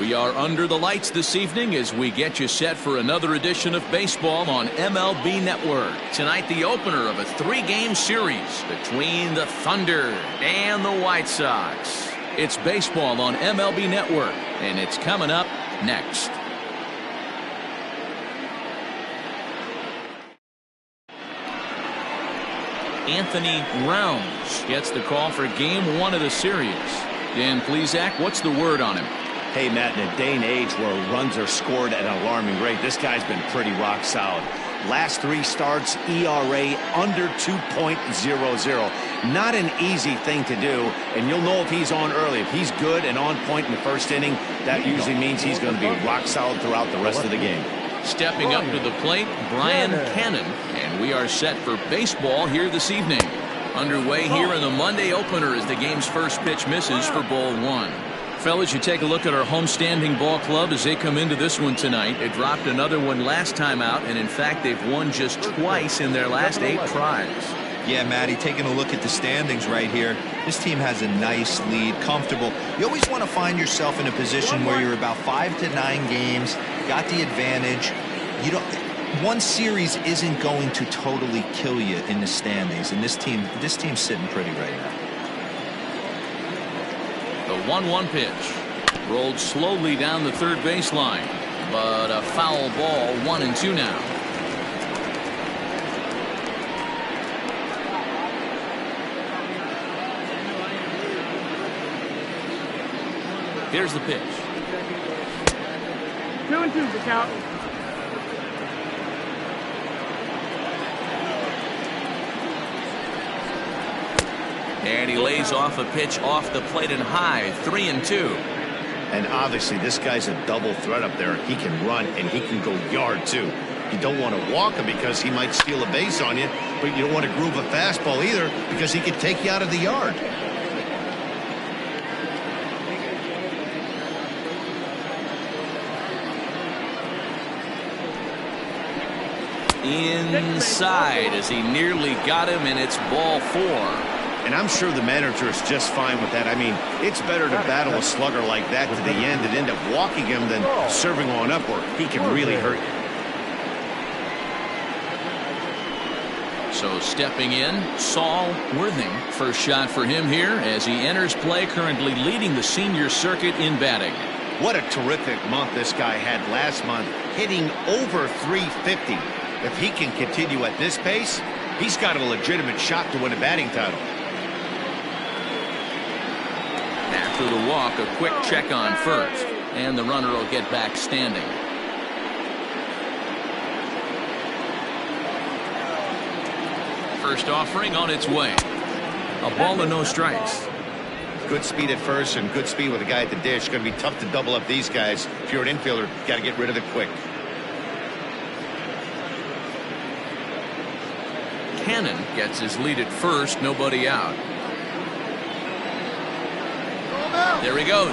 We are under the lights this evening as we get you set for another edition of baseball on MLB Network. Tonight, the opener of a 3-game series between the Thunder and the White Sox. It's baseball on MLB Network, and it's coming up next. Anthony Rounds gets the call for game 1 of the series. Dan Plesac, what's the word on him? Hey, Matt, in a day and age where runs are scored at an alarming rate, this guy's been pretty rock solid. Last 3 starts, ERA under 2.00. Not an easy thing to do, and you'll know if he's on early. If he's good and on point in the first inning, that usually means he's going to be rock solid throughout the rest of the game. Stepping up to the plate, Brian Cannon, and we are set for baseball here this evening. Underway here in the Monday opener as the game's first pitch misses for ball 1. Fellas, you take a look at our homestanding ball club as they come into this one tonight. It dropped another one last time out, and in fact, they've won just twice in their last 8 tries. Yeah, Matty, taking a look at the standings right here, this team has a nice lead, comfortable. You always want to find yourself in a position where you're about 5 to 9 games, got the advantage. You don't. One series isn't going to totally kill you in the standings, and this team's sitting pretty right now. The 1-1 pitch rolled slowly down the third baseline, but a foul ball. 1-2 now. Here's the pitch. 2-2 the count. And he lays off a pitch off the plate and high. 3-2. And obviously, this guy's a double threat up there. He can run and he can go yard, too. You don't want to walk him because he might steal a base on you, but you don't want to groove a fastball either because he can take you out of the yard. Inside as he nearly got him, and it's ball 4. And I'm sure the manager is just fine with that. I mean, it's better to battle a slugger like that to the end and end up walking him than serving on up where he can really hurt you. So stepping in, Saul Worthing. First shot for him here as he enters play, currently leading the senior circuit in batting. What a terrific month this guy had last month, hitting over 350. If he can continue at this pace, he's got a legitimate shot to win a batting title. After the walk, a quick check on first, and the runner will get back standing. First offering on its way. A ball and no strikes. Good speed at first and good speed with a guy at the dish. Going to be tough to double up these guys. If you're an infielder, got to get rid of it quick. Cannon gets his lead at first, nobody out. There he goes.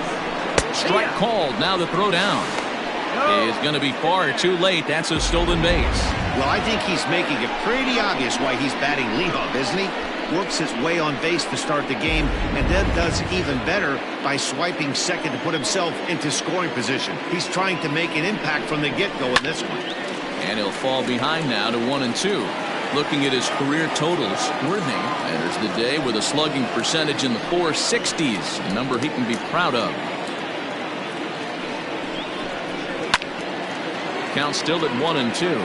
Strike called. Now the throw down is going to be far too late. That's a stolen base. Well, I think he's making it pretty obvious why he's batting leadoff, isn't he? Works his way on base to start the game and then does even better by swiping second to put himself into scoring position. He's trying to make an impact from the get-go in this one. And he'll fall behind now to 1-2. Looking at his career totals, Worthing enters the day with a slugging percentage in the 460s, a number he can be proud of. Count still at 1-2.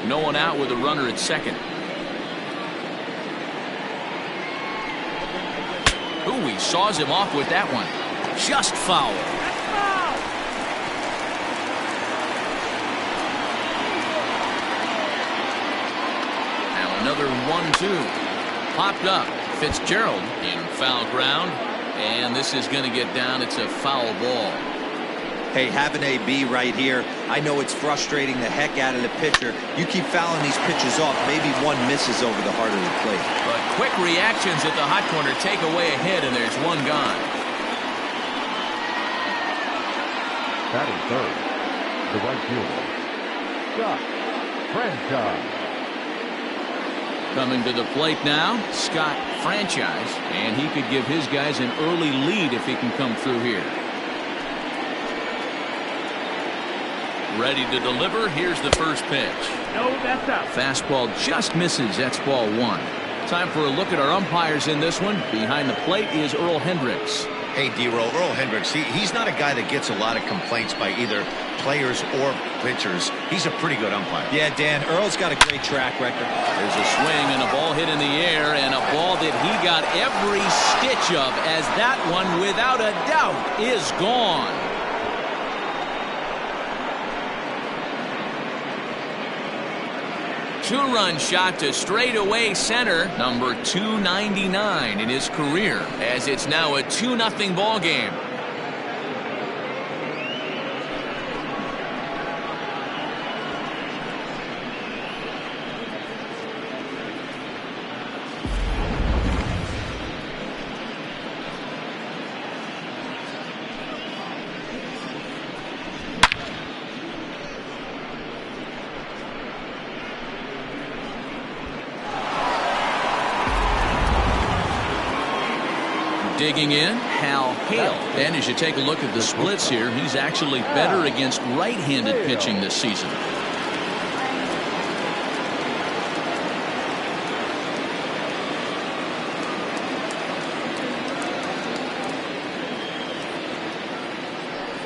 No one out with a runner at second. Ooh, he saws him off with that one. Just foul. Another 1-2. Popped up. Fitzgerald in foul ground. And this is going to get down. It's a foul ball. Hey, have an AB right here. I know it's frustrating the heck out of the pitcher. You keep fouling these pitches off, maybe one misses over the heart of the plate. But quick reactions at the hot corner take away a hit, and there's one gone. Batting third, the right fielder, Scott Franchise. Coming to the plate now, Scott Franchise, and he could give his guys an early lead if he can come through here. Ready to deliver. Here's the first pitch. No, that's out. Fastball just misses. That's ball one. Time for a look at our umpires in this one. Behind the plate is Earl Hendricks. Hey, D-Roll, Earl Hendricks, he's not a guy that gets a lot of complaints by either players or pitchers. He's a pretty good umpire. Yeah, Dan, Earl's got a great track record. There's a swing and a ball hit in the air, and a ball that he got every stitch of, as that one, without a doubt, is gone. Two-run shot to straightaway center, number 299 in his career, as it's now a 2-0 ball game. Digging in, Hal Hale. And as you take a look at the splits here, he's actually better against right-handed pitching this season.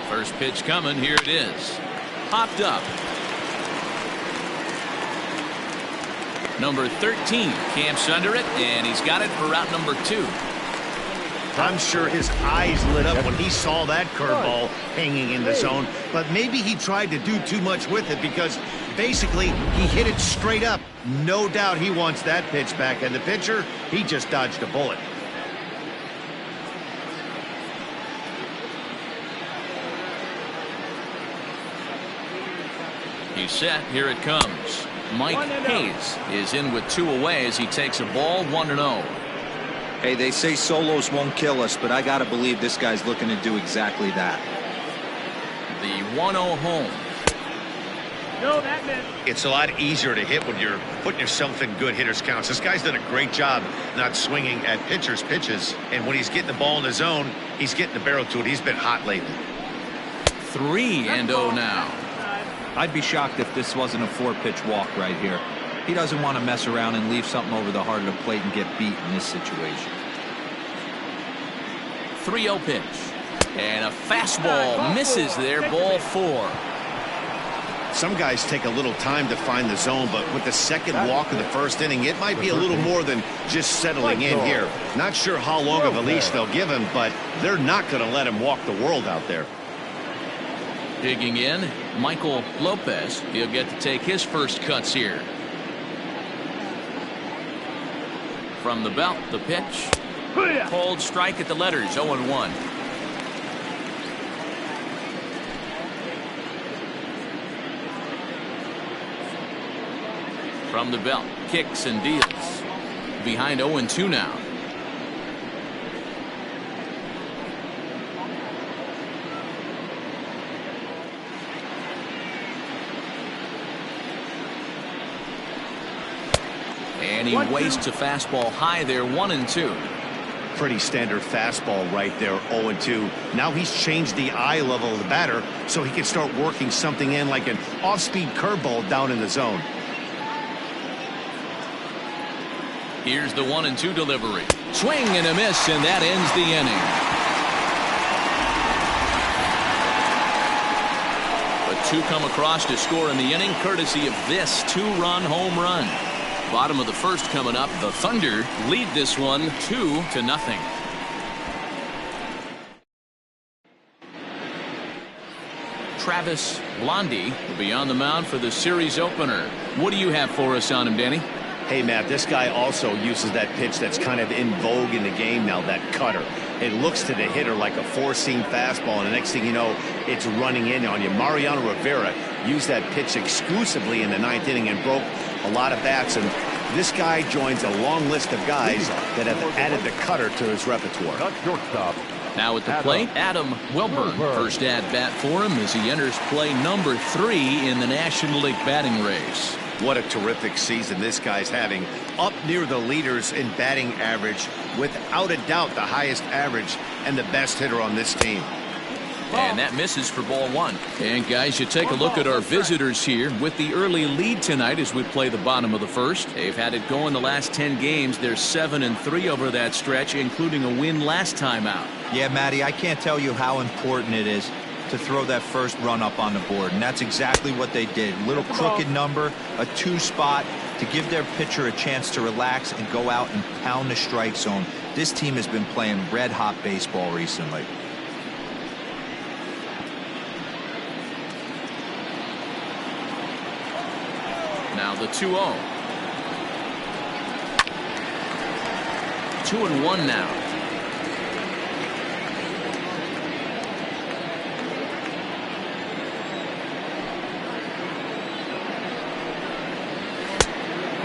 First pitch coming. Here it is. Popped up. Number 13 camps under it, and he's got it for route number 2. I'm sure his eyes lit up when he saw that curveball hanging in the zone, but maybe he tried to do too much with it because basically he hit it straight up. No doubt he wants that pitch back, and the pitcher, he just dodged a bullet. He's set. Here it comes. Mike Hayes is in with 2 away as he takes a ball 1-0. Hey, they say solos won't kill us, but I got to believe this guy's looking to do exactly that. The 1-0 home. No, that missed. It's a lot easier to hit when you're putting yourself in good hitters' counts. This guy's done a great job not swinging at pitchers' pitches, and when he's getting the ball in the zone, he's getting the barrel to it. He's been hot lately. 3-0 now. I'd be shocked if this wasn't a 4-pitch walk right here. He doesn't want to mess around and leave something over the heart of the plate and get beat in this situation. 3-0 pitch. And a fastball misses there, ball 4. Some guys take a little time to find the zone, but with the second walk of the first inning, it might be a little more than just settling in here. Not sure how long of a leash they'll give him, but they're not going to let him walk the world out there. Digging in, Michael Lopez. He'll get to take his first cuts here. From the belt, the pitch. Cold strike at the letters, 0-1. From the belt, kicks and deals. Behind 0-2 now. And he wastes a fastball high there, 1-2. Pretty standard fastball right there, 0-2. Now he's changed the eye level of the batter so he can start working something in like an off-speed curveball down in the zone. Here's the 1-2 delivery. Swing and a miss, and that ends the inning. But 2 come across to score in the inning, courtesy of this 2-run home run. Bottom of the first coming up. The Thunder lead this one 2-0. Travis Blondie will be on the mound for the series opener. What do you have for us on him, Danny? Hey, Matt, this guy also uses that pitch that's kind of in vogue in the game now, that cutter. It looks to the hitter like a 4-seam fastball, and the next thing you know, it's running in on you. Mariano Rivera used that pitch exclusively in the 9th inning and broke a lot of bats, and this guy joins a long list of guys that have added the cutter to his repertoire. Now at the plate, Adam Wilburn. First at bat for him as he enters play number 3 in the National League batting race. What a terrific season this guy's having. Up near the leaders in batting average. Without a doubt, the highest average and the best hitter on this team. And that misses for ball one. And guys, you take a look at our visitors here with the early lead tonight as we play the bottom of the first. They've had it going the last 10 games. They're 7-3 over that stretch, including a win last time out. Yeah, Matty, I can't tell you how important it is to throw that first run up on the board, and that's exactly what they did. Little crooked number, a 2 spot to give their pitcher a chance to relax and go out and pound the strike zone. This team has been playing red-hot baseball recently. Now the 2-0. 2-1 now.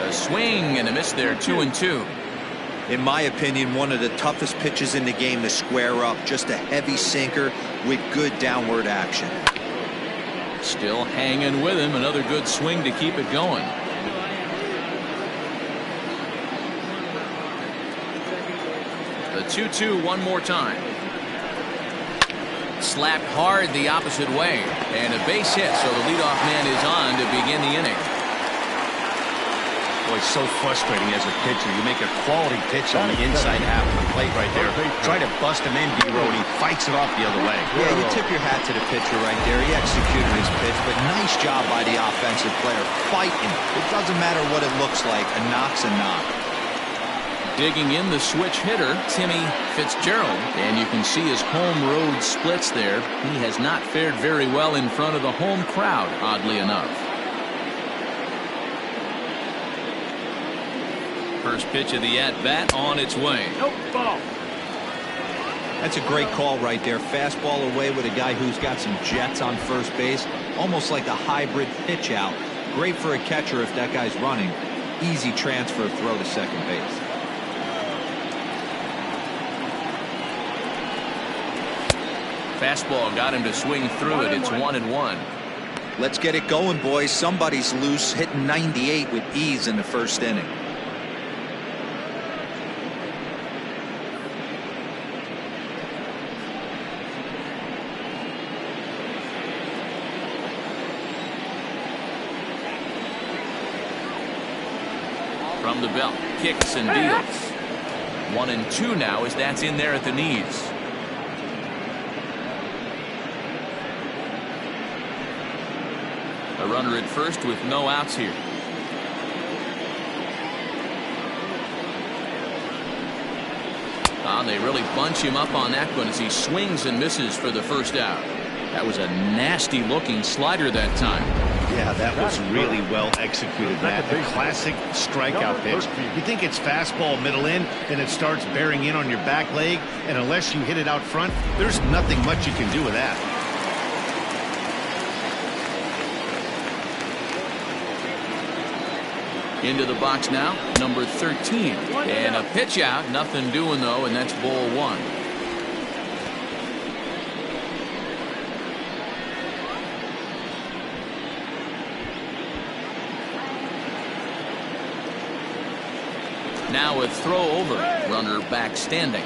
A swing and a miss there. 2-2. In my opinion, one of the toughest pitches in the game to square up. Just a heavy sinker with good downward action. Still hanging with him. Another good swing to keep it going. The 2-2 one more time. Slapped hard the opposite way. And a base hit, so the leadoff man is on to begin the inning. Boy, it's so frustrating as a pitcher. You make a quality pitch on the inside half of the plate right there. Try to bust him in, D-Row, and he fights it off the other way. Yeah, you tip your hat to the pitcher right there. He executed his pitch, but nice job by the offensive player fighting. It doesn't matter what it looks like. A knock's a knock. Digging in the switch hitter, Timmy Fitzgerald, and you can see his home road splits there. He has not fared very well in front of the home crowd, oddly enough. First pitch of the at-bat on its way. Nope, ball. That's a great call right there. Fastball away with a guy who's got some jets on first base. Almost like a hybrid pitch out. Great for a catcher if that guy's running. Easy transfer throw to second base. Fastball got him to swing through it. It's 1-1. Let's get it going, boys. Somebody's loose, hitting 98 with ease in the first inning. From the belt, kicks and deals. 1-2 now as that's in there at the knees. A runner at first with no outs here. They really bunch him up on that one as he swings and misses for the first out. That was a nasty looking slider that time. Yeah, that was really well executed, Matt. A classic strikeout pitch. You think it's fastball middle in, then it starts bearing in on your back leg, and unless you hit it out front, there's nothing much you can do with that. Into the box now, number 13. And a pitch out, nothing doing though, and that's ball one. Now a throw over, runner back standing.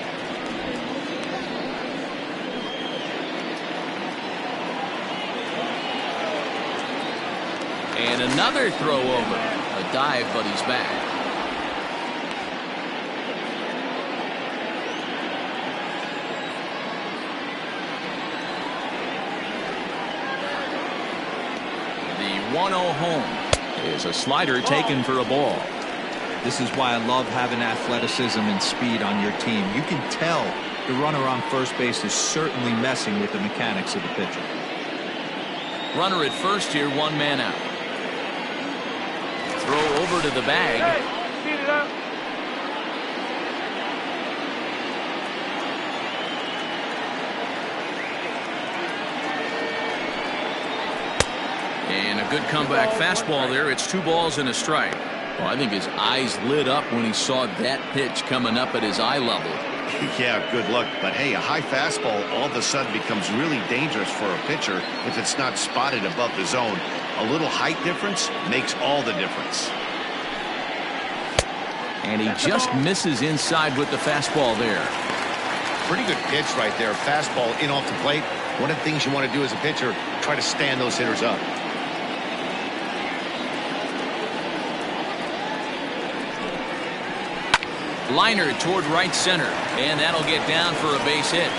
And another throw over. A dive, but he's back. The 1-0 home is a slider taken for a ball. This is why I love having athleticism and speed on your team. You can tell the runner on first base is certainly messing with the mechanics of the pitcher. Runner at first here, one man out. Throw over to the bag. Hey, speed it up. And a good comeback fastball there. It's 2 balls and a strike. Well, I think his eyes lit up when he saw that pitch coming up at his eye level. Yeah, good luck. But hey, a high fastball all of a sudden becomes really dangerous for a pitcher if it's not spotted above the zone. A little height difference makes all the difference. And he just misses inside with the fastball there. Pretty good pitch right there. Fastball in off the plate. One of the things you want to do as a pitcher, try to stand those hitters up. Liner toward right center, and that'll get down for a base hit.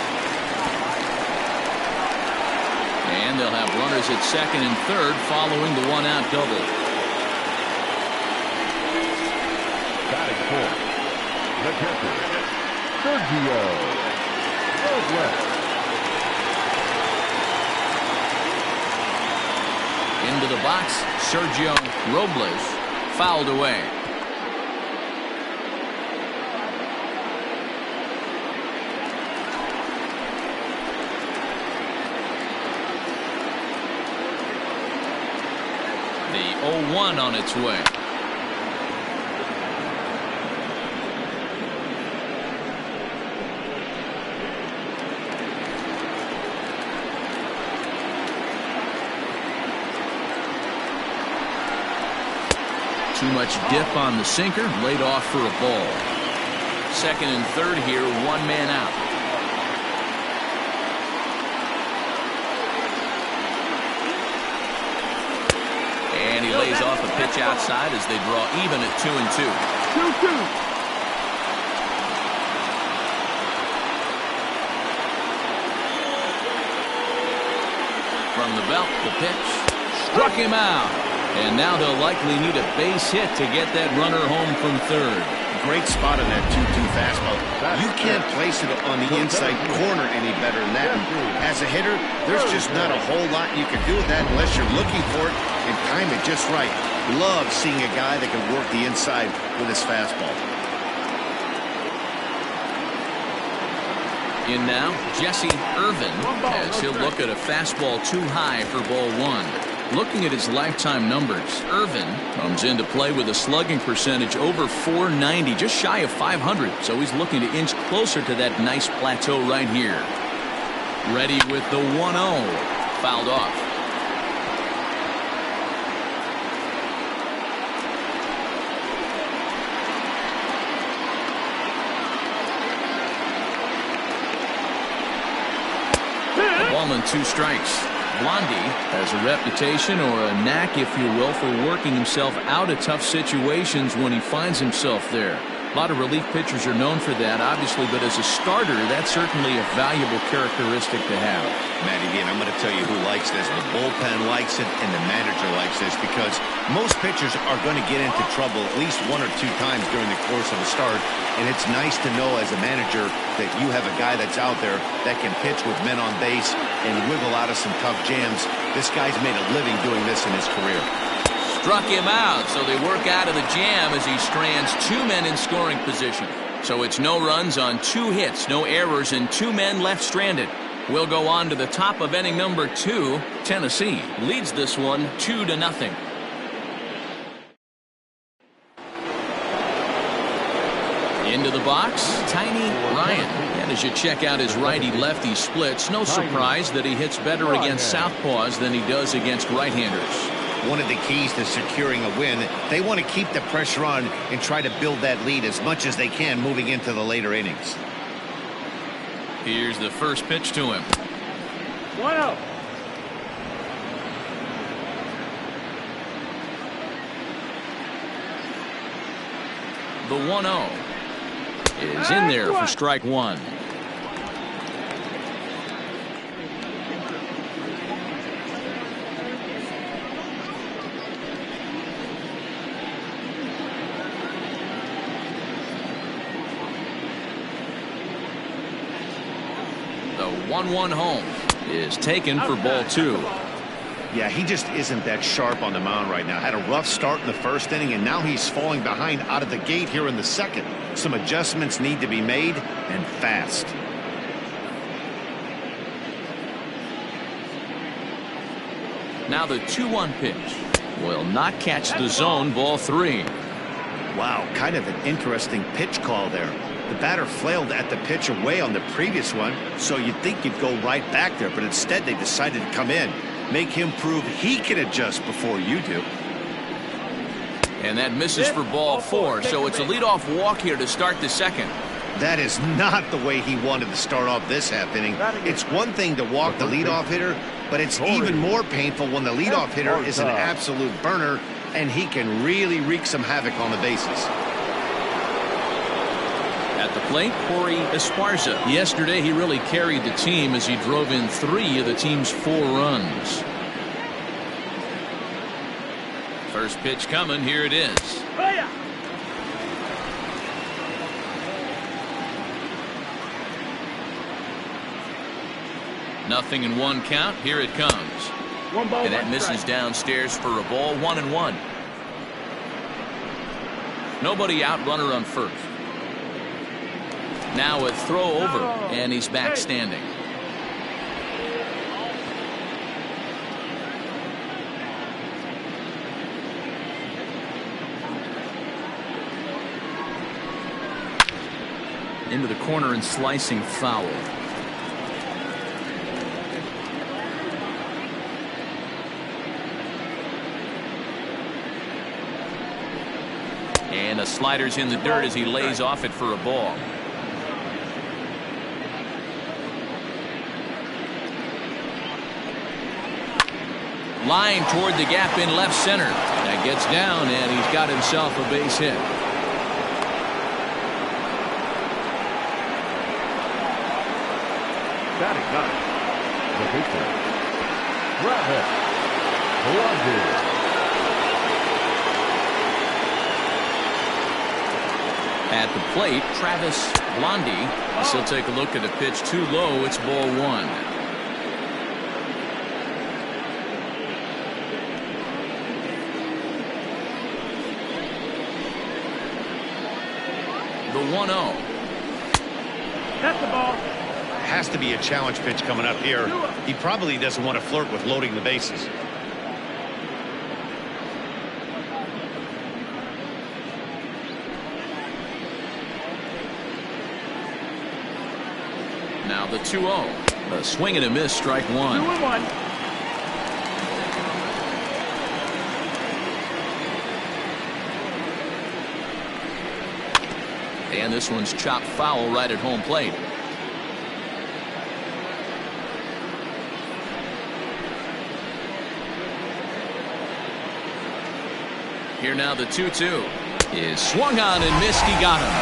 And they'll have runners at second and third following the one-out double. Batting fourth, the catcher, Sergio Robles. Into the box, Sergio Robles, fouled away. The 0-1 on its way. Too much dip on the sinker, laid off for a ball. Second and third here, one man out. And he lays off a pitch outside as they draw even at 2-2. 2-2. From the belt, the pitch struck him out. And now they'll likely need a base hit to get that runner home from third. Great spot on that 2-2 fastball. You can't place it on the inside corner any better than that. As a hitter, there's just not a whole lot you can do with that unless you're looking for it and time it just right. Love seeing a guy that can work the inside with his fastball. In now, Jesse Irvin, as he'll look at a fastball too high for ball one. Looking at his lifetime numbers, Irvin comes into play with a slugging percentage over 490, just shy of 500. So he's looking to inch closer to that nice plateau right here. Ready with the 1-0. Fouled off. A ball and 2 strikes. Blondie has a reputation, or a knack, if you will, for working himself out of tough situations when he finds himself there. A lot of relief pitchers are known for that, obviously, but as a starter, that's certainly a valuable characteristic to have. Matty D, and I'm going to tell you who likes this. The bullpen likes it, and the manager likes this, because most pitchers are going to get into trouble at least 1 or 2 times during the course of a start, and it's nice to know as a manager that you have a guy that's out there that can pitch with men on base and wiggle out of some tough jams. This guy's made a living doing this in his career. Struck him out, so they work out of the jam as he strands 2 men in scoring position. So it's no runs on 2 hits, no errors, and 2 men left stranded. We'll go on to the top of inning number 2. Tennessee leads this one 2-0. Into the box, Tiny Ryan. And as you check out his righty-lefty splits, no surprise that he hits better against southpaws than he does against right-handers. One of the keys to securing a win, they want to keep the pressure on and try to build that lead as much as they can moving into the later innings. Here's the first pitch to him. 1-0. The 1-0 is in there for strike 1. The 1-1 home is taken for ball 2. Yeah, he just isn't that sharp on the mound right now. Had a rough start in the first inning, and now he's falling behind out of the gate here in the second. Some adjustments need to be made, and fast. Now the 2-1 pitch will not catch the zone, ball 3. Wow, kind of an interesting pitch call there. The batter flailed at the pitch away on the previous one, so you'd think you'd go right back there, but instead they decided to come in. Make him prove he can adjust before you do. And that misses for ball 4, so it's a leadoff walk here to start the second. That is not the way he wanted to start off this half inning. It's one thing to walk the leadoff hitter, but it's even more painful when the leadoff hitter is an absolute burner, and he can really wreak some havoc on the bases. At the plate, Corey Esparza. Yesterday, he really carried the team as he drove in 3 of the team's 4 runs. First pitch coming. Here it is. Nothing in 1 count. Here it comes. And that misses downstairs for a ball. 1-1. Nobody out, runner on first. Now a throw over, and he's back standing. Into the corner and slicing foul. And a slider's in the dirt as he lays off it for a ball. Line toward the gap in left center. That gets down, and he's got himself a base hit. Batting ninth, the pitcher, Travis Blondie. At the plate, Travis Blondie. He'll take a look at a pitch too low. It's ball 1. The 1-0. That's the ball. Has to be a challenge pitch coming up here. He probably doesn't want to flirt with loading the bases. Now the 2-0. A swing and a miss, strike 1. 2-1. And this one's chopped foul right at home plate. Here now the 2-2 is swung on and missed. He got him.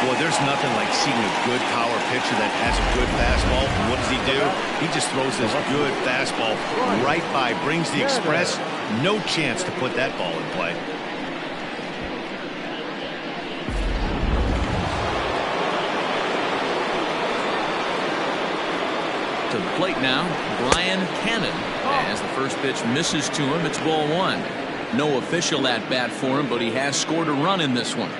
Boy, there's nothing like seeing a good power pitcher that has a good fastball. And what does he do? He just throws this good fastball right by, brings the express. No chance to put that ball in play. To the plate now, Brian Cannon. As the first pitch misses to him, it's ball 1. No official at bat for him, but he has scored a run in this one.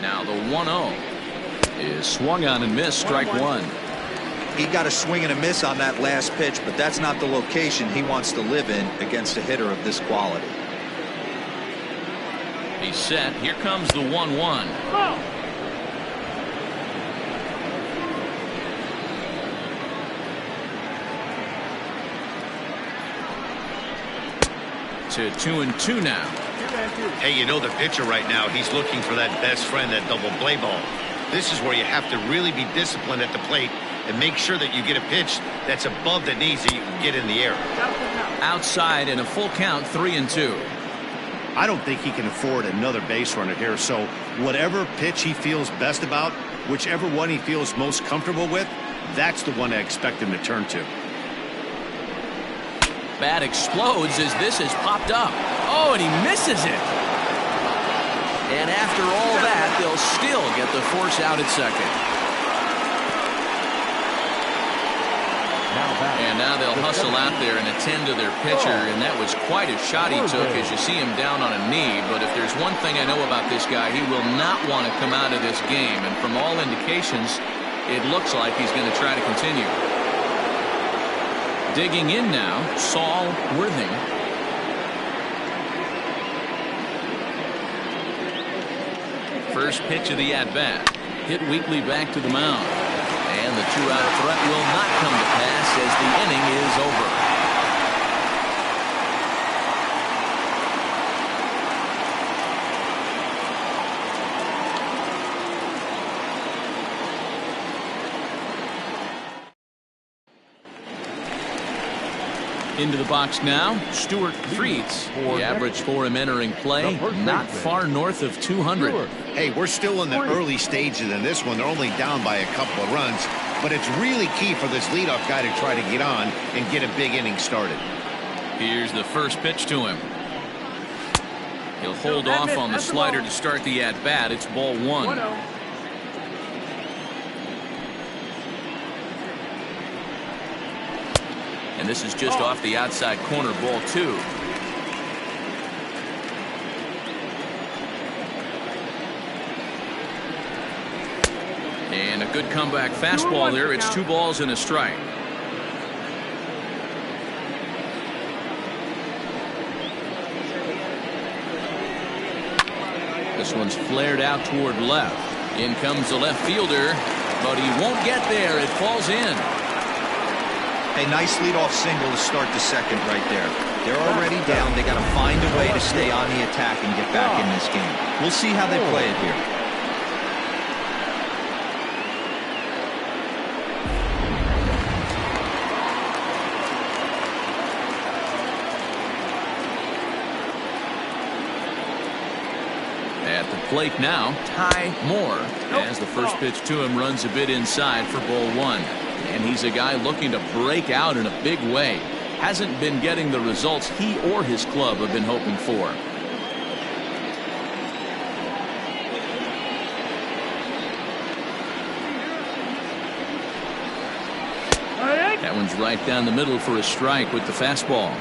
Now the 1-0 is swung on and missed, strike 1. He got a swing and a miss on that last pitch, but that's not the location he wants to live in against a hitter of this quality. He's set. Here comes the 1-1. To 2-2 now. Hey, you know the pitcher right now, he's looking for that best friend, that double play ball. This is where you have to really be disciplined at the plate and make sure that you get a pitch that's above the knees that you can get in the air. Outside in a full count, 3-2. I don't think he can afford another base runner here, so whatever pitch he feels best about, whichever one he feels most comfortable with, that's the one I expect him to turn to. Bat explodes as this has popped up. Oh, and he misses it. And after all that, they'll still get the force out at second. And now they'll hustle out there and attend to their pitcher, and that was quite a shot he took as you see him down on a knee. But if there's one thing I know about this guy, he will not want to come out of this game. And from all indications, it looks like he's going to try to continue. Digging in now, Saul Worthing. First pitch of the at-bat. Hit weakly back to the mound. And the two-out threat will not come to pass as the inning is over. Into the box now, Stuart Freets. The average for him entering play, not far north of 200. Hey, we're still in the early stages in this one. They're only down by a couple of runs, but it's really key for this leadoff guy to try to get on and get a big inning started. Here's the first pitch to him. He'll hold off on the slider to start the at-bat. It's ball one. And this is just off the outside corner, ball two. And a good comeback fastball there. It's 2 balls and a strike. This one's flared out toward left. In comes the left fielder, but he won't get there. It falls in. A nice leadoff single to start the second right there. They're already down. They got to find a way to stay on the attack and get back in this game. We'll see how they play it here. At the plate now, Ty Moore, as the first pitch to him runs a bit inside for ball one. And he's a guy looking to break out in a big way. Hasn't been getting the results he or his club have been hoping for. That one's right down the middle for a strike with the fastball.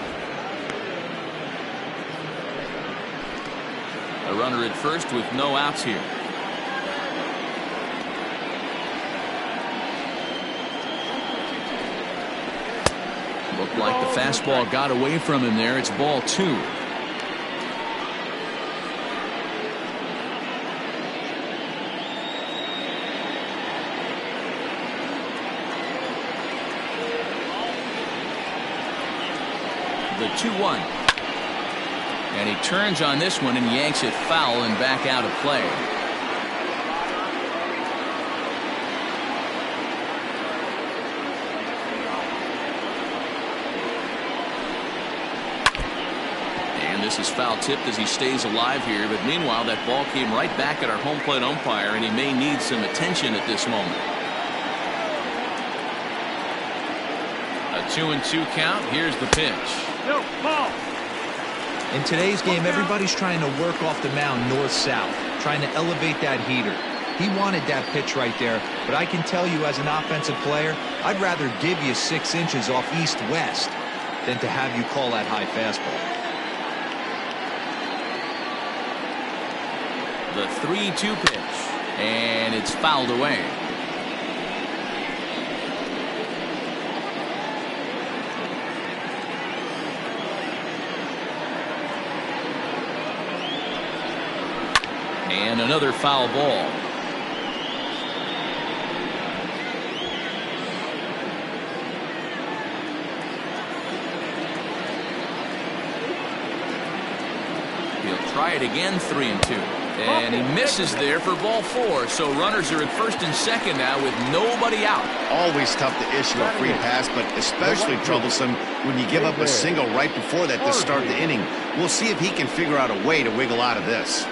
A runner at first with no outs here. Looked like the fastball got away from him there. It's ball two. The 2-1. And he turns on this one and yanks it foul and back out of play. This is foul tipped as he stays alive here, but meanwhile that ball came right back at our home plate umpire, and he may need some attention at this moment. A 2-2 count. Here's the pitch. No, ball. In today's game, everybody's trying to work off the mound north-south, trying to elevate that heater. He wanted that pitch right there, but I can tell you as an offensive player, I'd rather give you 6 inches off east-west than to have you call that high fastball. The 3-2 pitch, and it's fouled away. And another foul ball. He'll try it again, 3-2. And he misses there for ball 4. So runners are at first and second now with nobody out. Always tough to issue a free pass, but especially troublesome when you give up a single right before that to start the inning. We'll see if he can figure out a way to wiggle out of this.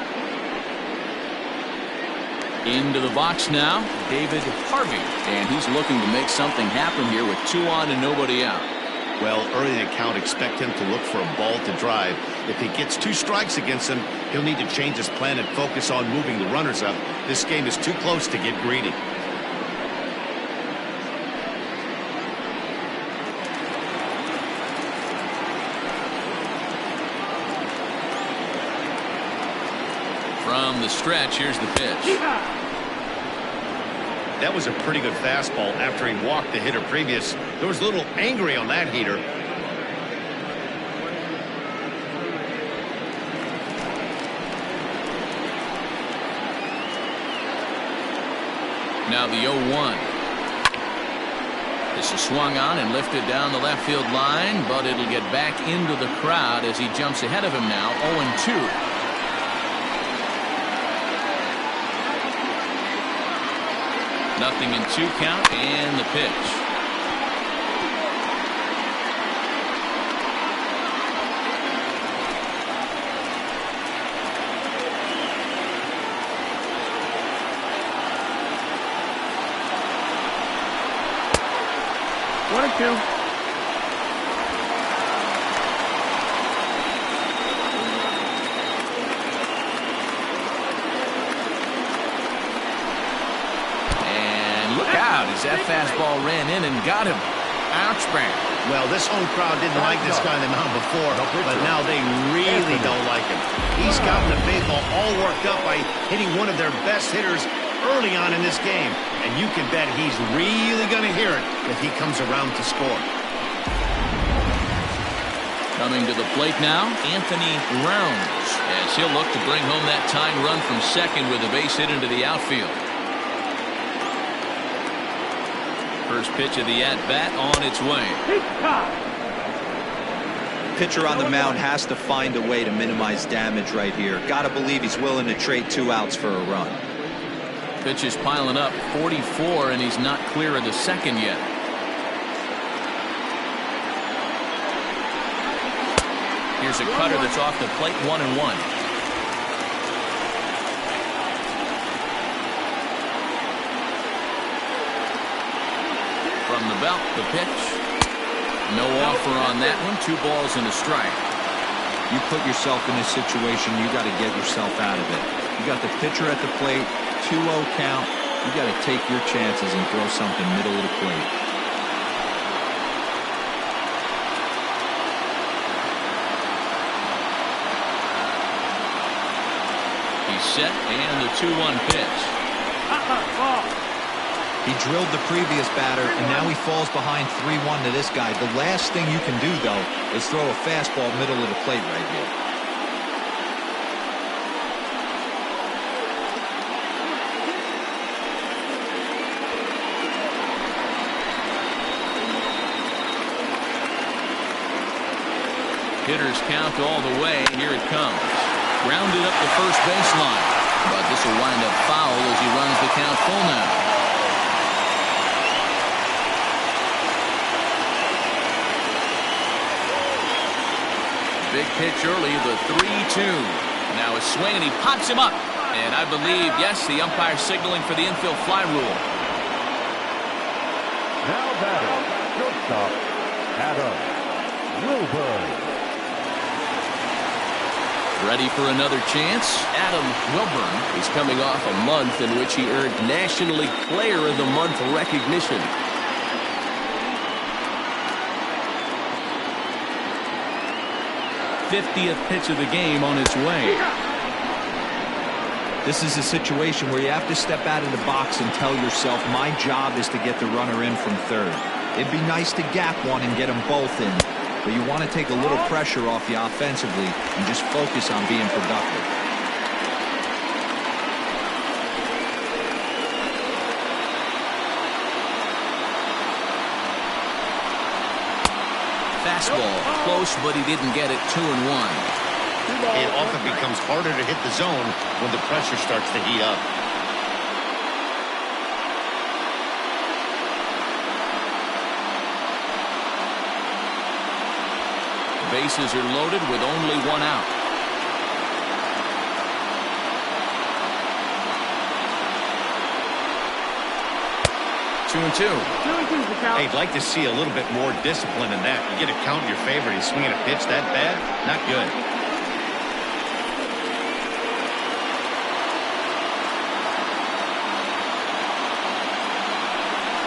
Into the box now, David Harvey. And he's looking to make something happen here with 2 on and nobody out. Well, early in the count, expect him to look for a ball to drive. If he gets 2 strikes against him, he'll need to change his plan and focus on moving the runners up. This game is too close to get greedy. From the stretch, here's the pitch. That was a pretty good fastball after he walked the hitter previous. There was a little angry on that heater. Now the 0-1. This is swung on and lifted down the left field line, but it'll get back into the crowd as he jumps ahead of him now. 0-2. Nothing in 2 count, and the pitch. One and 2. That fastball ran in and got him. Ouch, man. Well, this home crowd didn't like this guy on the mound before, but now they really don't like him. He's gotten the baseball all worked up by hitting one of their best hitters early on in this game. And you can bet he's really going to hear it if he comes around to score. Coming to the plate now, Anthony Rounds, as he'll look to bring home that tying run from second with a base hit into the outfield. First pitch of the at-bat on its way. Pitcher on the mound has to find a way to minimize damage right here. Gotta believe he's willing to trade 2 outs for a run. Pitch is piling up, 44, and he's not clear of the second yet. Here's a cutter that's off the plate, 1-1. From the belt, the pitch. No offer on that one. 2 balls and a strike. You put yourself in this situation, you got to get yourself out of it. You got the pitcher at the plate, 2-0 count. You got to take your chances and throw something middle of the plate. He's set, and the 2-1 pitch. Ball. He drilled the previous batter, and now he falls behind 3-1 to this guy. The last thing you can do, though, is throw a fastball middle of the plate right here. Hitters count all the way. Here it comes. Grounded up the first baseline. But this will wind up foul as he runs the count full now. Big pitch early, the 3-2. Now a swing, and he pops him up. And I believe, yes, the umpire signaling for the infield fly rule. Now batting, shortstop, Adam Wilburn. Ready for another chance? Adam Wilburn is coming off a month in which he earned National League Player of the Month recognition. '50th pitch of the game on its way. This is a situation where you have to step out of the box and tell yourself, my job is to get the runner in from third. It'd be nice to gap one and get them both in, but you want to take a little pressure off you offensively and just focus on being productive. Fastball close, but he didn't get it. 2-1. It often becomes harder to hit the zone when the pressure starts to heat up. Bases are loaded with only 1 out. Two and two. Hey, I'd like to see a little bit more discipline in that. You get a count in your favor, and you swing at a pitch that bad, not good.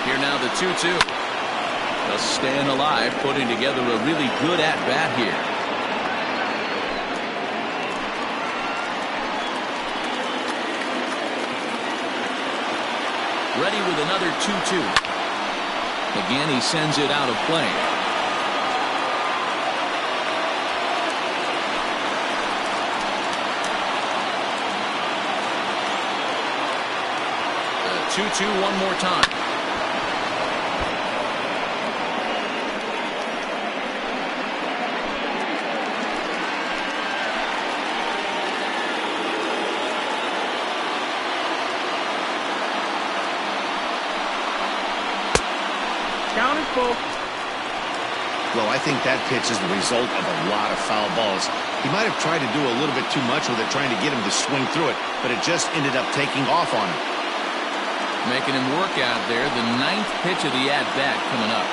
Here now the 2-2. Just staying alive, putting together a really good at-bat here. ready with another 2-2. Again, he sends it out of play. The 2-2 one more time. Well, I think that pitch is the result of a lot of foul balls. He might have tried to do a little bit too much with it, trying to get him to swing through it, but it just ended up taking off on him. Making him work out there. The 9th pitch of the at-bat coming up.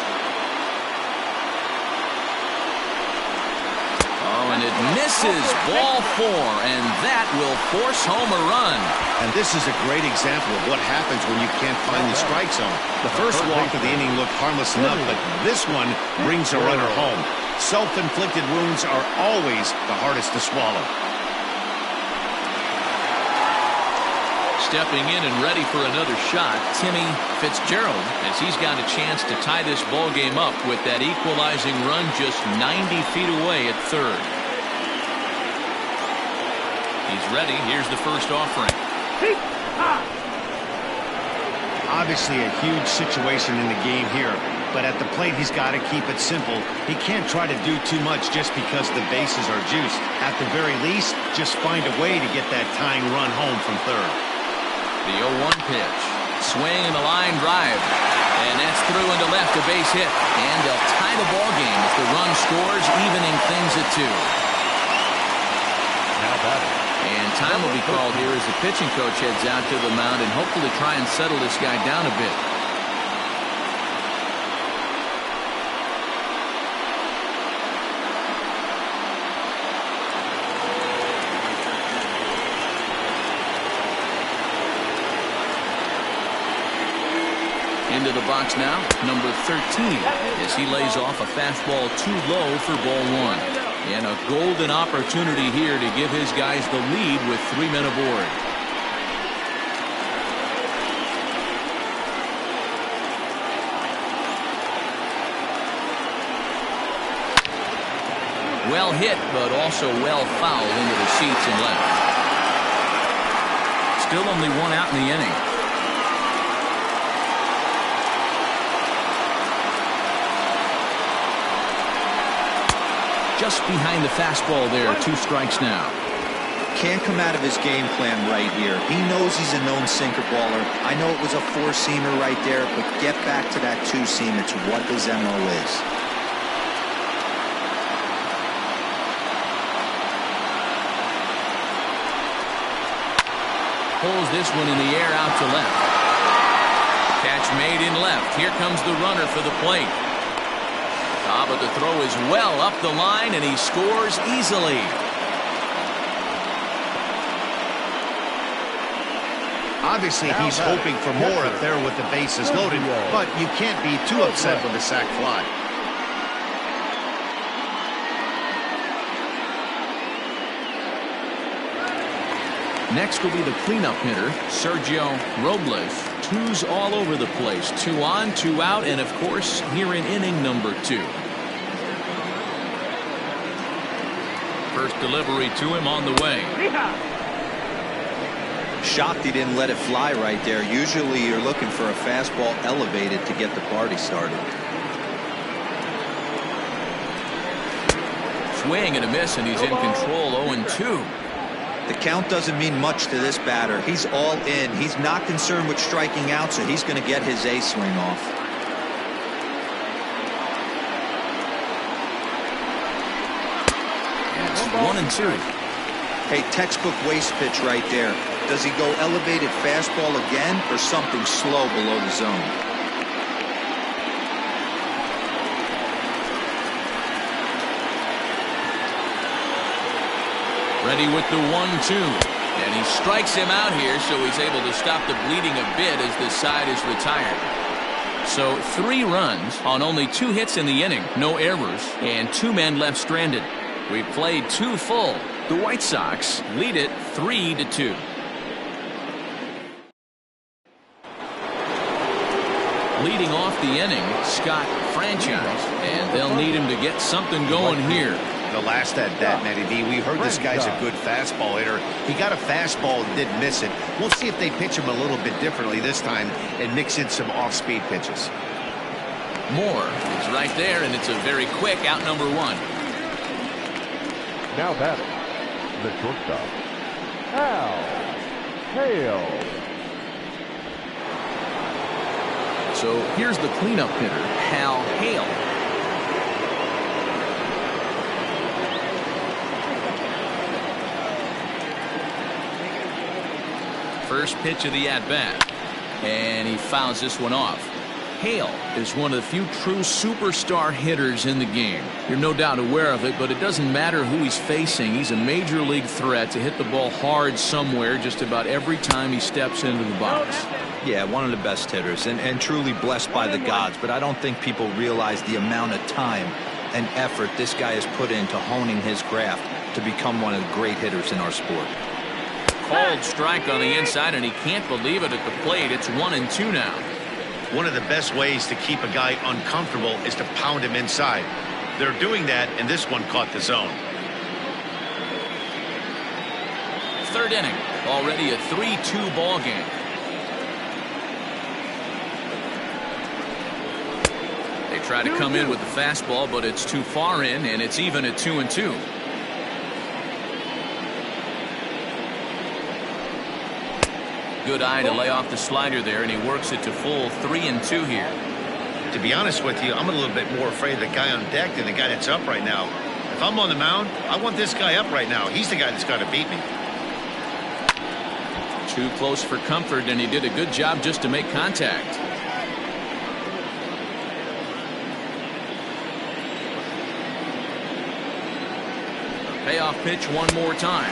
Oh, and it misses. Ball 4, and that will force home a run. And this is a great example of what happens when you can't find the strike zone. The first walk of the inning looked harmless enough, but this one brings a runner home. Self-inflicted wounds are always the hardest to swallow. Stepping in and ready for another shot, Timmy Fitzgerald, as he's got a chance to tie this ball game up with that equalizing run just 90 feet away at third. He's ready. Here's the first offering. Obviously a huge situation in the game here, but at the plate he's got to keep it simple. He can't try to do too much just because the bases are juiced. At the very least, just find a way to get that tying run home from third. The 0-1 pitch. Swing and a line drive. And that's through into left, a base hit. And they'll tie the ball game if the run scores, evening things at 2. Now batting. And time will be called here as the pitching coach heads out to the mound and hopefully try and settle this guy down a bit. Into the box now, number 13, as he lays off a fastball too low for ball 1. And a golden opportunity here to give his guys the lead with 3 men aboard. Well hit, but also well fouled into the seats and left. Still only 1 out in the inning. Just behind the fastball there. 2 strikes now. Can't come out of his game plan right here. He knows he's a known sinker baller. I know it was a 4-seamer right there, but get back to that 2-seam. It's what his MO is. Pulls this one in the air out to left. Catch made in left. Here comes the runner for the plate. But the throw is well up the line, and he scores easily. Obviously, he's hoping for more up there with the bases loaded, but you can't be too upset with a sac fly. Next will be the cleanup hitter, Sergio Robles. 2s all over the place. 2 on, 2 out, and of course, here in inning number 2. First delivery to him on the way. Shocked he didn't let it fly right there. Usually you're looking for a fastball elevated to get the party started. Swing and a miss, and he's in control. 0-2. The count doesn't mean much to this batter. He's all in. He's not concerned with striking out, so he's going to get his A swing off. It's 1-2. Hey, textbook waste pitch right there. Does he go elevated fastball again or something slow below the zone? Ready with the 1-2. And he strikes him out here, so he's able to stop the bleeding a bit as the side is retired. So 3 runs on only 2 hits in the inning, no errors, and 2 men left stranded. We've played 2 full. The White Sox lead it 3-2. Leading off the inning, Scott Franchise, and they'll need him to get something going here. The last at bat, Matty D, we heard this guy's a good fastball hitter. He got a fastball and didn't miss it. We'll see if they pitch him a little bit differently this time and mix in some off-speed pitches. Moore is right there, and it's a very quick out number 1. Now batting, the shortstop, Hal Hale. So here's the cleanup hitter, Hal Hale. First pitch of the at-bat, and he fouls this one off. Hale is one of the few true superstar hitters in the game. You're no doubt aware of it, but it doesn't matter who he's facing. He's a major league threat to hit the ball hard somewhere just about every time he steps into the box. Yeah, one of the best hitters and truly blessed by the gods, but I don't think people realize the amount of time and effort this guy has put into honing his craft to become one of the great hitters in our sport. Called strike on the inside, and he can't believe it at the plate. It's 1-2 now. One of the best ways to keep a guy uncomfortable is to pound him inside. They're doing that, and this one caught the zone. Third inning, already a 3-2 ball game. They try to come in with the fastball, but it's too far in, and it's even at 2-2. Good eye to lay off the slider there, and he works it to full 3-2 here. To be honest with you, I'm a little bit more afraid of the guy on deck than the guy that's up right now. If I'm on the mound, I want this guy up right now. He's the guy that's got to beat me. Too close for comfort, and he did a good job just to make contact. Payoff pitch one more time.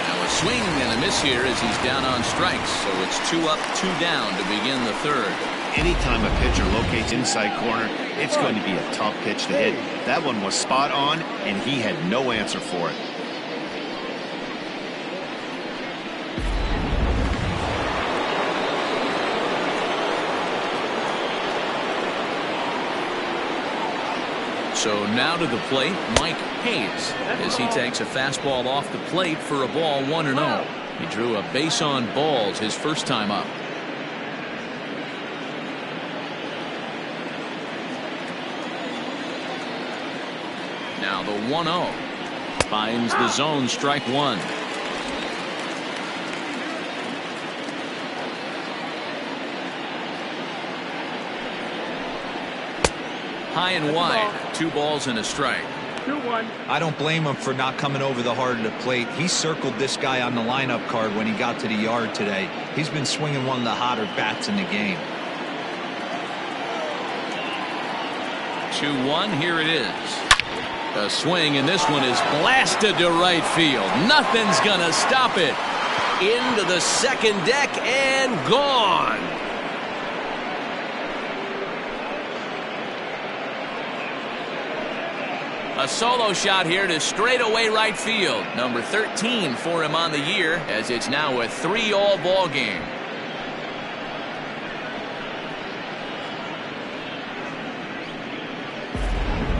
Now a swing and a miss here as he's down on strikes. So it's 2 up, 2 down to begin the third. Anytime a pitcher locates inside corner, it's going to be a tough pitch to hit. That one was spot on, and he had no answer for it. So now to the plate, Mike Hayes, as he takes a fastball off the plate for a ball 1-0. He drew a base on balls his first time up. Now the 1-0 finds the zone, strike one. High and wide, 2 balls and a strike. 2-1. I don't blame him for not coming over the heart of the plate. He circled this guy on the lineup card when he got to the yard today. He's been swinging one of the hotter bats in the game. 2-1, here it is. A swing, and this one is blasted to right field. Nothing's gonna stop it. Into the second deck and gone. A solo shot here to straightaway right field. Number 13 for him on the year, as it's now a 3-all ball game.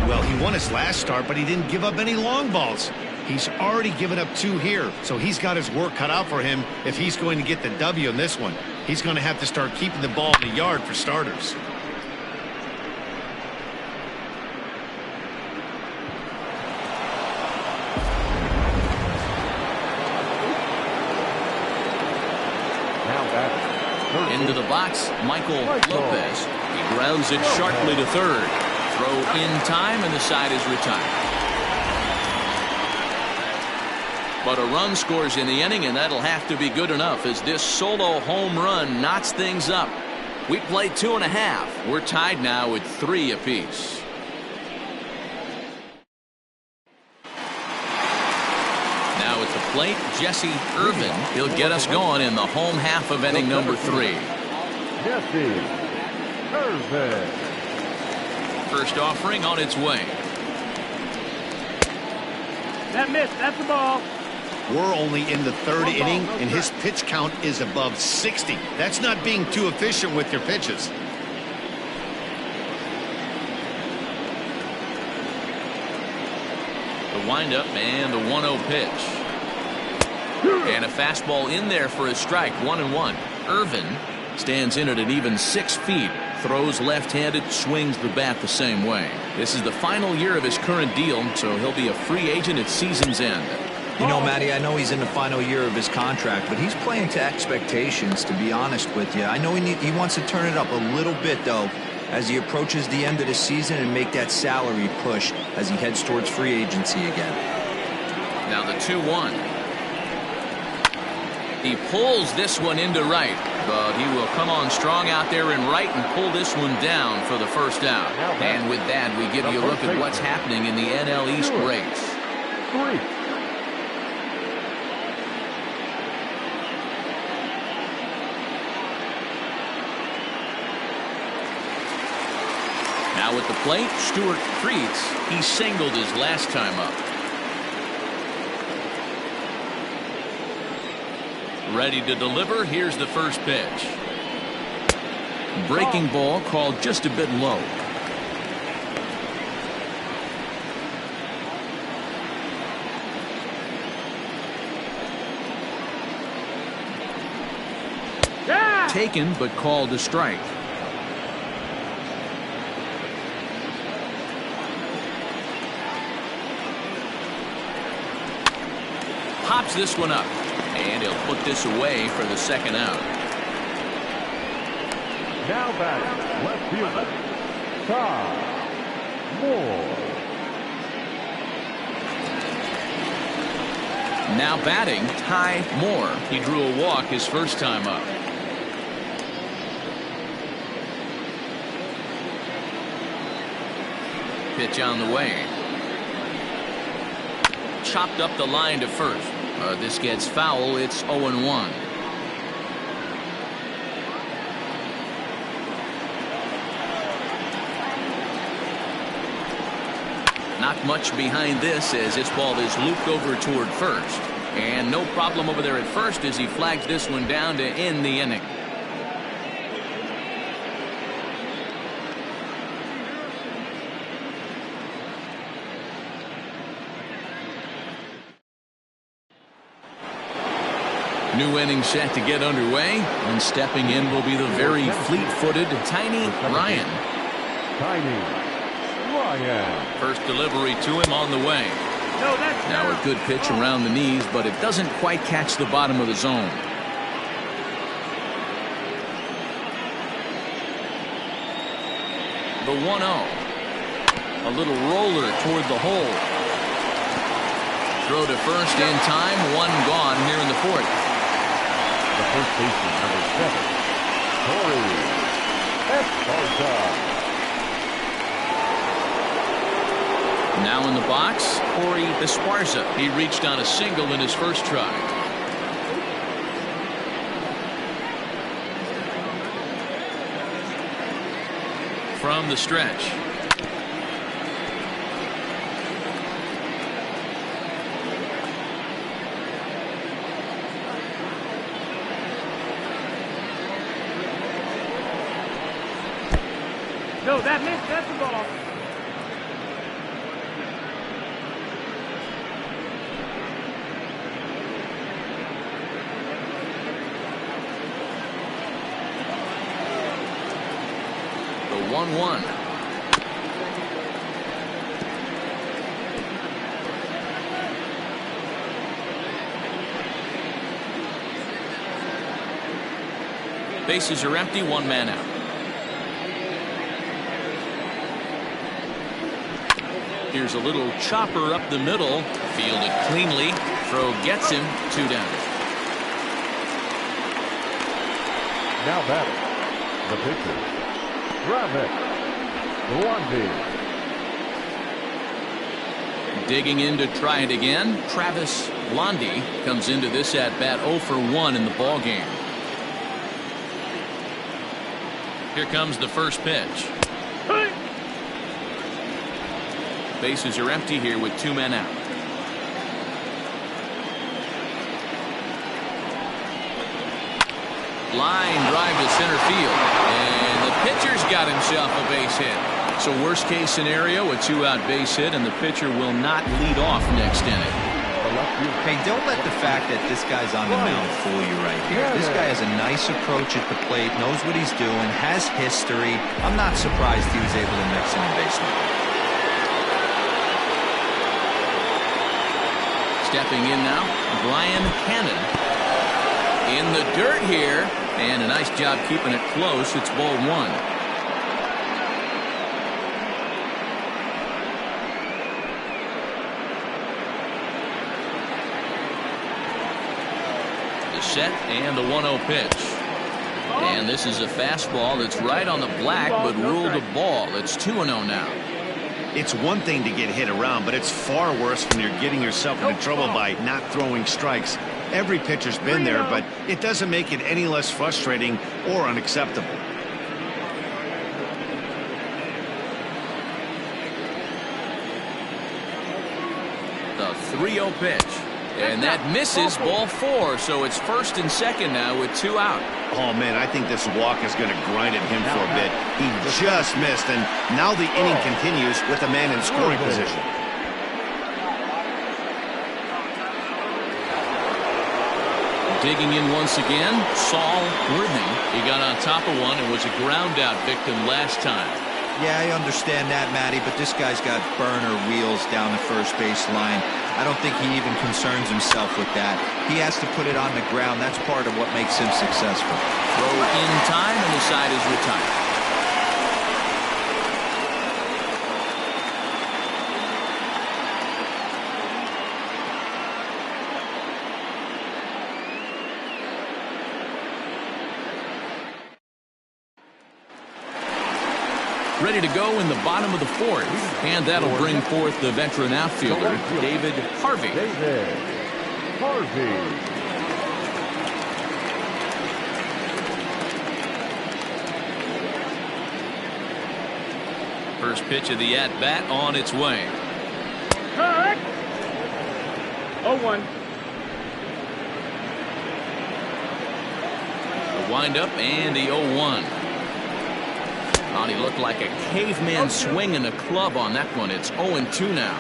Well, he won his last start, but he didn't give up any long balls. He's already given up 2 here, so he's got his work cut out for him if he's going to get the W in this one. He's going to have to start keeping the ball in the yard for starters. Into the box, Michael Lopez. He grounds it sharply to third. Throw in time, and the side is retired. But a run scores in the inning, and that'll have to be good enough as this solo home run knots things up. We played 2.5. We're tied now at 3 apiece. Now at the plate, Jesse Irvin. He'll get us going in the home half of inning number 3. Jesse Irvin. First offering on its way. That missed. That's the ball. We're only in the 3rd inning, and his pitch count is above 60. That's not being too efficient with your pitches. windup and the 1-0 pitch. And a fastball in there for a strike. 1-1. Irvin stands in at an even 6 feet. Throws left-handed, swings the bat the same way. This is the final year of his current deal, so he'll be a free agent at season's end. You know, Matty, I know he's in the final year of his contract, but he's playing to expectations, to be honest with you. I know he wants to turn it up a little bit, though, as he approaches the end of the season and make that salary push as he heads towards free agency again. Now the 2-1. He pulls this one into right, but he will come on strong out there in right and pull this one down for the first out. And with that, we give you a look at what's happening in the NL East race. 3. Now at the plate, Stuart Creeds. He singled his last time up. Ready to deliver. Here's the first pitch. Breaking ball called just a bit low. Taken but called a strike. Pops this one up, and he'll put this away for the second out. Now batting, left fielder, Ty Moore. Now batting, Ty Moore. He drew a walk his first time up. Pitch on the way. Chopped up the line to first. This gets foul. It's 0-1. Not much behind this as this ball is looped over toward first. And no problem over there at first as he flags this one down to end the inning. New inning set to get underway, and stepping in will be the very fleet-footed Tiny Ryan. Tiny Ryan. First delivery to him on the way. Now a good pitch around the knees, but it doesn't quite catch the bottom of the zone. The 1-0. A little roller toward the hole. Throw to first in time. One gone here in the fourth. The first baseman, number 7, Corey Esparza. Now in the box, Corey Esparza. He reached on a single in his first try. From the stretch. No, that missed. That's the ball. The 1-1. Bases are empty. One man out. Here's a little chopper up the middle. Fielded cleanly. Throw gets him. 2 down. Now batting, the pitcher, Travis Blondie. Digging in to try it again. Travis Blondie comes into this at bat 0 for 1 in the ball game. Here comes the first pitch. Bases are empty here with 2 men out. Line drive to center field. And the pitcher's got himself a base hit. So worst case scenario, a 2-out base hit, and the pitcher will not lead off next inning. Hey, don't let the fact that this guy's on the mound fool you right here. This guy has a nice approach at the plate, knows what he's doing, has history. I'm not surprised he was able to mix in a base hit. Stepping in now, Brian Cannon. In the dirt here, and a nice job keeping it close. It's ball 1. Set and the 1-0 pitch. And this is a fastball that's right on the black but ruled a ball. It's 2-0 now. It's one thing to get hit around, but it's far worse when you're getting yourself into trouble by not throwing strikes. Every pitcher's been there, but it doesn't make it any less frustrating or unacceptable. The 3-0 pitch. And that misses, ball 4, so it's first and second now with 2 out. Oh, man, I think this walk is going to grind at him for a bit. He just missed, and now the inning continues with a man in scoring position. Digging in once again, Saul Worthing. He got on top of one and was a ground-out victim last time. Yeah, I understand that, Matty, but this guy's got burner wheels down the first base line. I don't think he even concerns himself with that. He has to put it on the ground. That's part of what makes him successful. Throw in time, and the side is retired. Ready to go in the bottom of the 4th, and that'll bring forth the veteran outfielder, David Harvey. First pitch of the at-bat on its way. Correct. 0-1. The windup and the 0-1. He looked like a caveman swinging a club on that one. It's 0-2 now.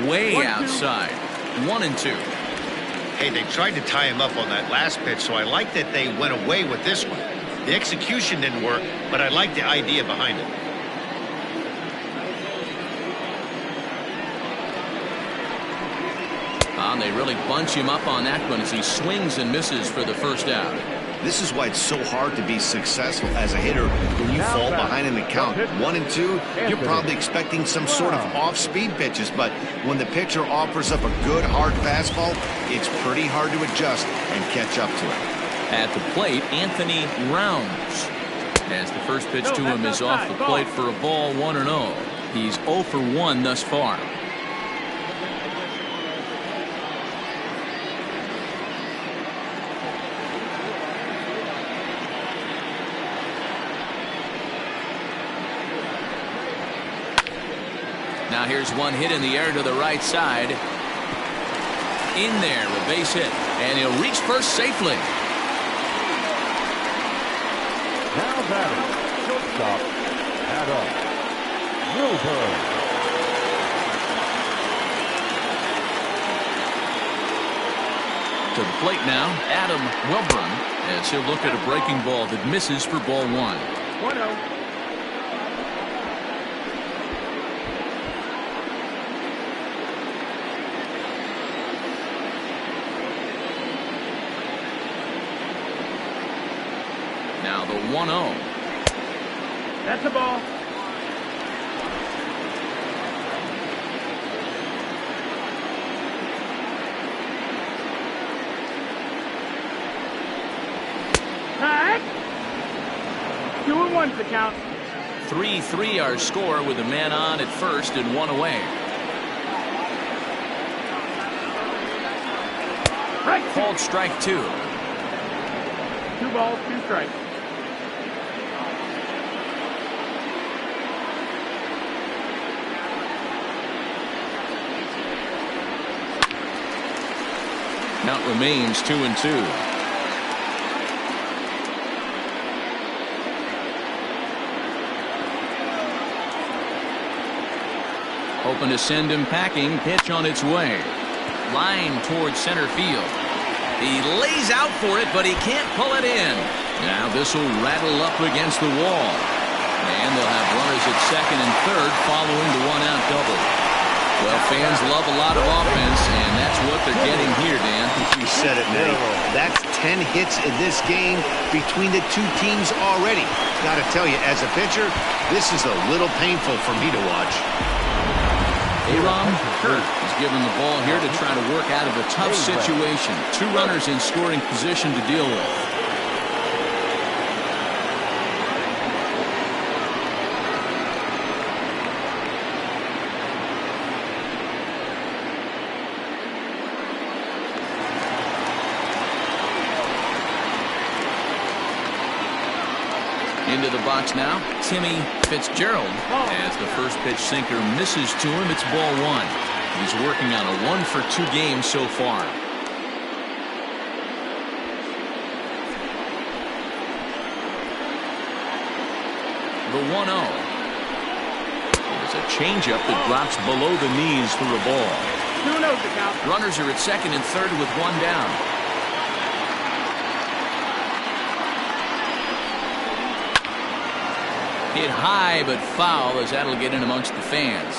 Way outside. 1-2. Hey, they tried to tie him up on that last pitch, so I like that they went away with this one. The execution didn't work, but I like the idea behind it. They really bunch him up on that one as he swings and misses for the first out. This is why it's so hard to be successful as a hitter when you fall behind in the count. 1-2, you're probably expecting some sort of off-speed pitches, but when the pitcher offers up a good hard fastball, it's pretty hard to adjust and catch up to it. At the plate, Anthony Rounds. As the first pitch to him is off the plate for a ball, 1-0. He's 0 for 1 thus far. Now here's one hit in the air to the right side. In there, a base hit, and he'll reach first safely. Now batting, shortstop, Adam Wilburn. To the plate now, Adam Wilburn, as he'll look at a breaking ball that misses for ball 1. 1-0. Now the 1-0. That's a ball. Right. 2-1's the count. 3-3 our score with a man on at first and one away. Right. Called strike 2. 2 balls, 2 strikes. Count remains 2-2. Hoping to send him packing. Pitch on its way. Line towards center field. He lays out for it, but he can't pull it in. Now this will rattle up against the wall. And they'll have runners at second and third following the one-out double. Well, fans love a lot of offense, and that's what they're getting here, Dan. You said it, Nate. That's 10 hits in this game between the two teams already. Got to tell you, as a pitcher, this is a little painful for me to watch. Aaron Kurt is given the ball here to try to work out of a tough situation. Two runners in scoring position to deal with. Into the box now, Timmy Fitzgerald. As the first pitch sinker misses to him, it's ball one. He's working on a 1-for-2 game so far. The 1-0. There's a changeup that drops below the knees for a ball. 2-0 the count. Runners are at second and third with one down. Hit high but foul, as that'll get in amongst the fans.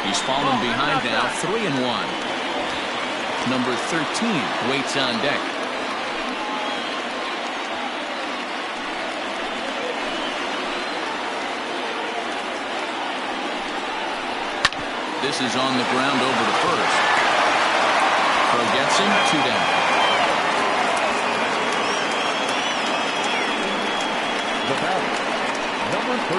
He's fallen behind now, 3-1. Number 13 waits on deck. This is on the ground over to first. Throw gets him, 2 down. The batter, number 13.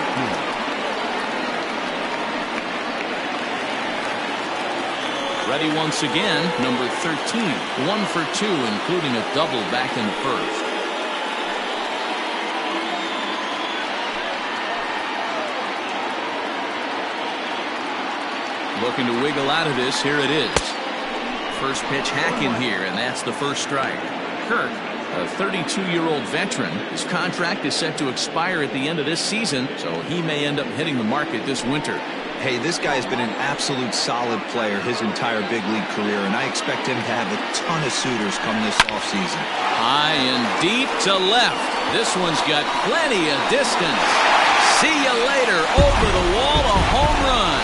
Ready once again, number 13. 1-for-2, including a double back in the first. Looking to wiggle out of this. Here it is. First pitch hack in here, and that's the first strike. Kirk, a 32-year-old veteran. His contract is set to expire at the end of this season, so he may end up hitting the market this winter. Hey, this guy has been an absolute solid player his entire big league career, and I expect him to have a ton of suitors come this offseason. High and deep to left. This one's got plenty of distance. See you later. Over the wall, a home run.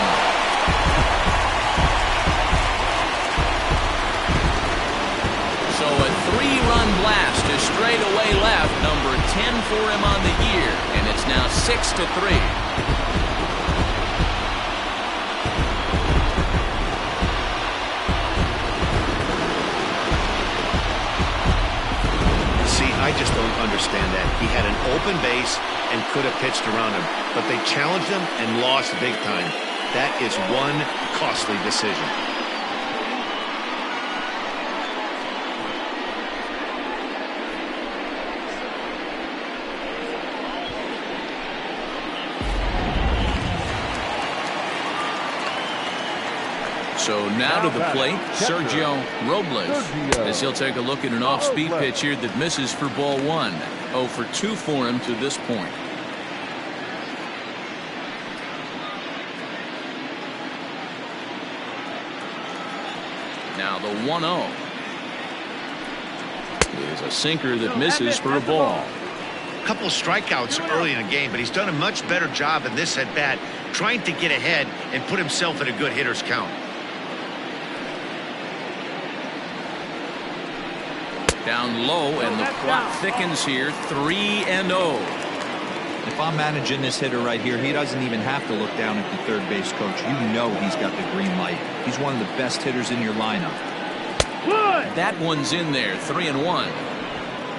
So a 3-run blast to straightaway left, number 10 for him on the year, and it's now 6-3. See, I just don't understand that. He had an open base and could have pitched around him, but they challenged him and lost big time. That is one costly decision. So now to the plate, Sergio Robles, as he'll take a look at an off-speed pitch here that misses for ball one. 0-for-2 for him to this point. Now the 1-0 is a sinker that misses for a ball. Couple strikeouts early in the game, but he's done a much better job in this at-bat trying to get ahead and put himself in a good hitter's count. Down low, and the clock thickens here, 3-0. If I'm managing this hitter right here, he doesn't even have to look down at the third base coach. You know he's got the green light. He's one of the best hitters in your lineup. That one's in there, 3-1.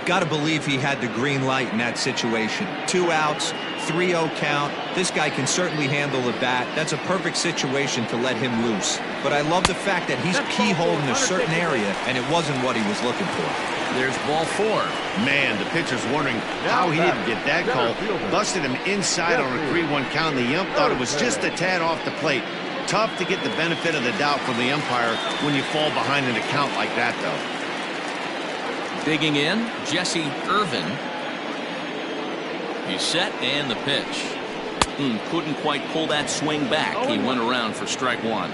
Got to believe he had the green light in that situation. 2 outs, 3-0 count. This guy can certainly handle the bat. That's a perfect situation to let him loose. But I love the fact that he's keyholed in a certain area, and it wasn't what he was looking for. There's ball 4. Man, the pitcher's wondering how he didn't get that call. Busted him inside on a 3-1 count. The ump thought it was just a tad off the plate. Tough to get the benefit of the doubt from the umpire when you fall behind in a count like that, though. Digging in, Jesse Irvin. He's set, and the pitch. Couldn't quite pull that swing back. He went around for strike 1.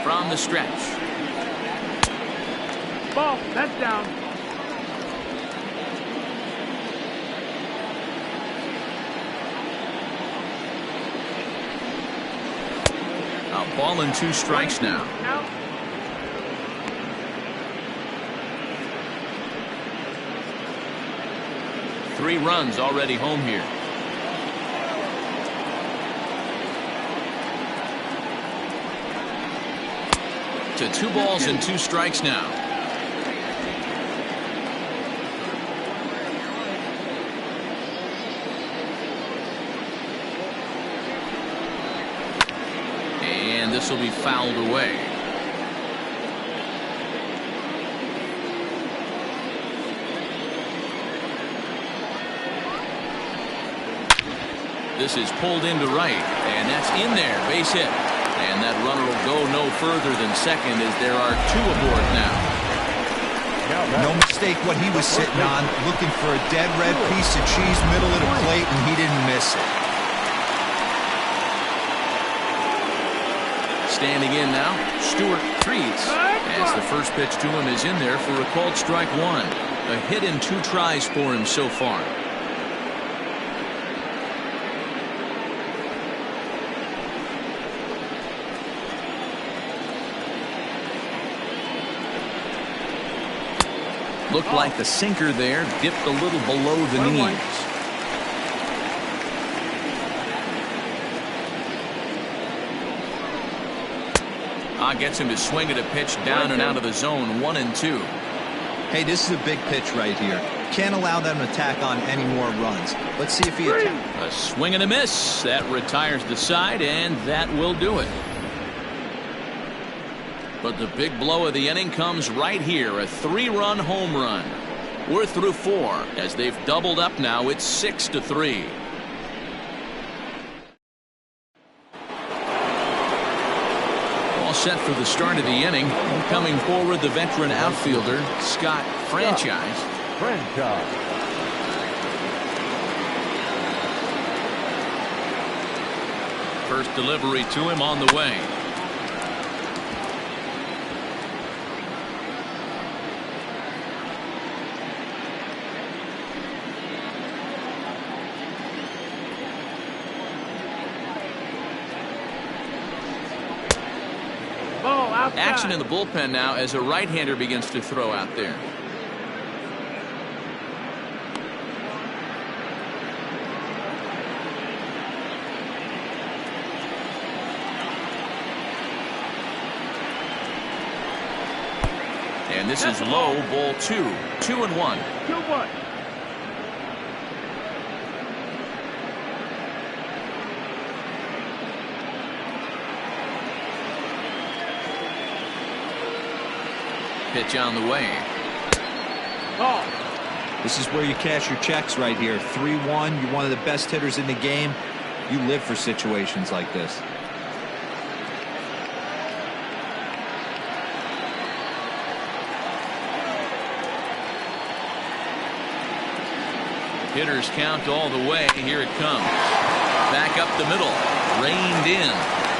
From the stretch. Ball. That's down. A ball and 2 strikes now. 3 runs already home here. To 2 balls and 2 strikes now. And this will be fouled away. This is pulled into right, and that's in there. Base hit. And that runner will go no further than second as there are 2 aboard now. No mistake what he was sitting on, looking for a dead red piece of cheese middle of the plate, and he didn't miss it. Standing in now, Stewart treats as the first pitch to him is in there for a called strike 1. A hit in 2 tries for him so far. Looked like the sinker there dipped a little below the knees. Gets him to swing at a pitch down and out of the zone. 1-2. Hey, this is a big pitch right here. Can't allow them to tack on any more runs. Let's see if he attacks. A swing and a miss. That retires the side, and that will do it. But the big blow of the inning comes right here. A 3-run home run. We're through 4 as they've doubled up now. It's 6-3. All set for the start of the inning. Coming forward, the veteran outfielder, Scott Franchise. First delivery to him on the way. Action in the bullpen now as a right-hander begins to throw out there. And this is low, ball 2. 2-1. 2-1. Pitch on the way. Ball. This is where you cash your checks right here. 3-1. You're one of the best hitters in the game. You live for situations like this. Hitters count all the way. Here it comes. Back up the middle. Reined in.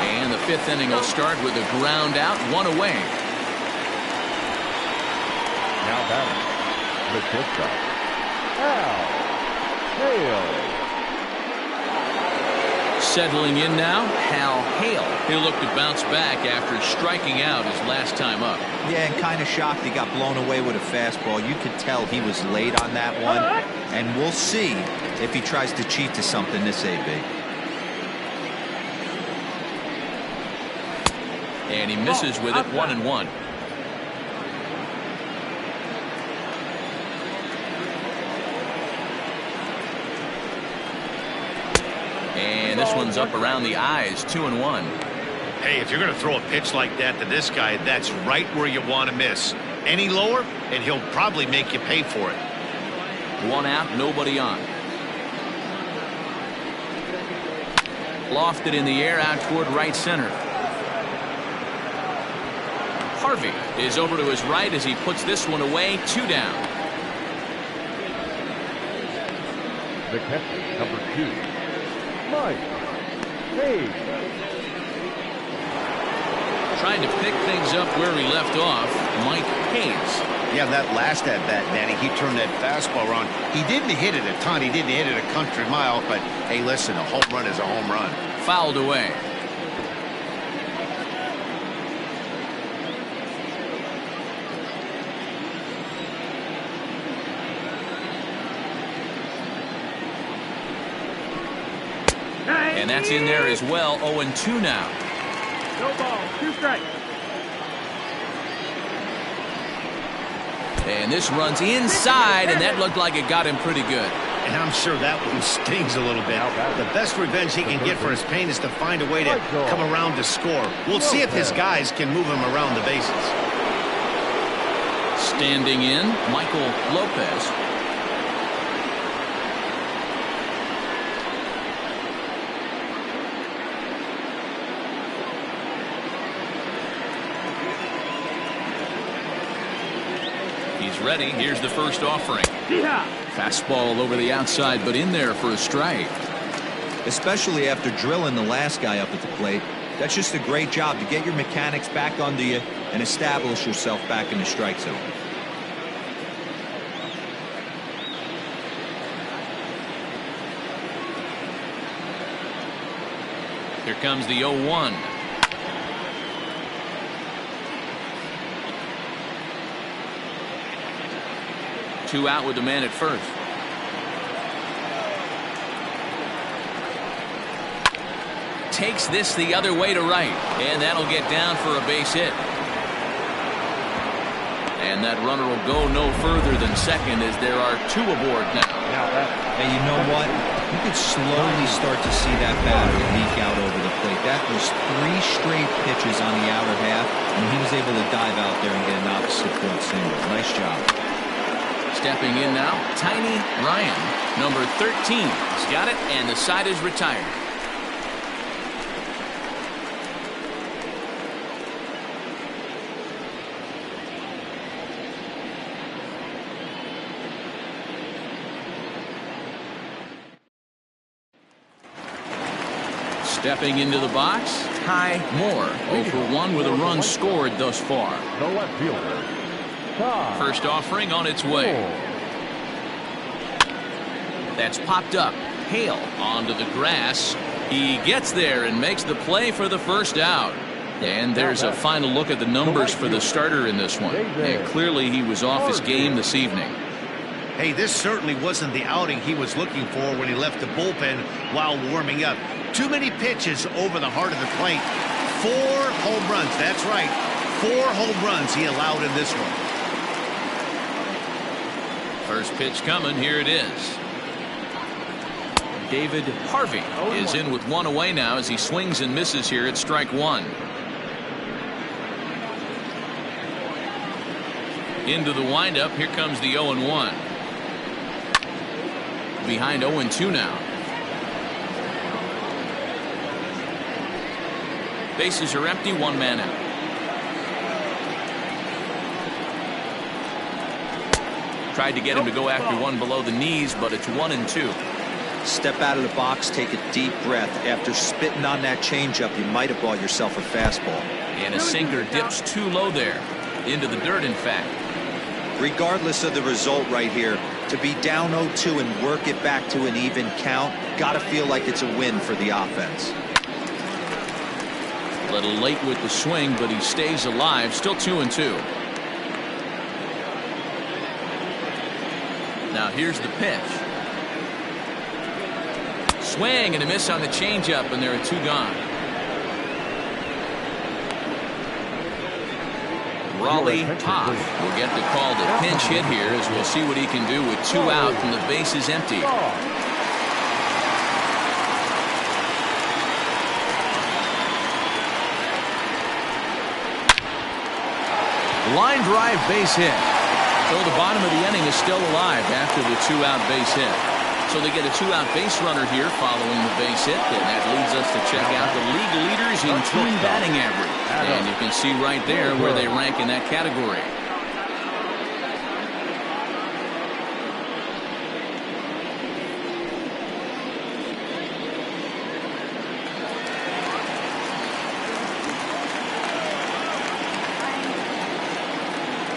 And the 5th inning will start with a ground out, 1 away. Now batting, the shortstop, Hale. Settling in now, Hal Hale. He'll look to bounce back after striking out his last time up. Yeah, and kind of shocked he got blown away with a fastball. You could tell he was late on that one. And we'll see if he tries to cheat to something this AB. And he misses with it. 1-1. And this one's up around the eyes. 2-1. Hey, if you're going to throw a pitch like that to this guy, that's right where you want to miss. Any lower, and he'll probably make you pay for it. One out, nobody on. Lofted in the air out toward right center. Harvey is over to his right as he puts this one away. 2 down. The catcher, number 2, Mike Hayes. Trying to pick things up where he left off, Mike Hayes. Yeah, that last at bat, Danny, he turned that fastball around. He didn't hit it a ton. He didn't hit it a country mile. But, hey, listen, a home run is a home run. Fouled away. And that's in there as well. 0-2 now. No ball. 2 strikes. And this runs inside, and that looked like it got him pretty good. And I'm sure that one stings a little bit. The best revenge he can get for his pain is to find a way to come around to score. We'll see if his guys can move him around the bases. Standing in, Michael Lopez. Ready. Here's the first offering. Yeah. Fastball over the outside, but in there for a strike. Especially after drilling the last guy up at the plate. That's just a great job to get your mechanics back under you and establish yourself back in the strike zone. Here comes the 0-1. Two out with the man at first. Takes this the other way to right, and that'll get down for a base hit. And that runner will go no further than second as there are 2 aboard now. Hey, you know what? You could slowly start to see that batter leak out over the plate. That was 3 straight pitches on the outer half, and he was able to dive out there and get an opposite field single. Nice job. Stepping in now, Tiny Ryan, number 13. He's got it, and the side is retired. Stepping into the box, Ty Moore, 0 for 1 with a run scored thus far. The left fielder. First offering on its way. That's popped up. Hale onto the grass. He gets there and makes the play for the first out. And there's a final look at the numbers for the starter in this one. And clearly he was off his game this evening. Hey, this certainly wasn't the outing he was looking for when he left the bullpen while warming up. Too many pitches over the heart of the plate. 4 home runs. That's right. 4 home runs he allowed in this one. First pitch coming. Here it is. David Harvey is in with 1 away now as he swings and misses here at strike 1. Into the windup. Here comes the 0-1. Behind 0-2 now. Bases are empty. 1 man out. Tried to get him to go after one below the knees, but it's 1-2. Step out of the box, take a deep breath. After spitting on that changeup, you might have bought yourself a fastball. And a sinker dips too low there. Into the dirt, in fact. Regardless of the result right here, to be down 0-2 and work it back to an even count, gotta feel like it's a win for the offense. A little late with the swing, but he stays alive. Still 2-2. Now here's the pitch. Swing and a miss on the changeup, and there are 2 gone. Raleigh Pop will get the call to pinch hit here, as we'll see what he can do with 2 out and the base is empty. Line drive base hit. So the bottom of the inning is still alive after the 2-out base hit. So they get a 2-out base runner here following the base hit, and that leads us to check out the league leaders in team batting average. And you can see right there where they rank in that category.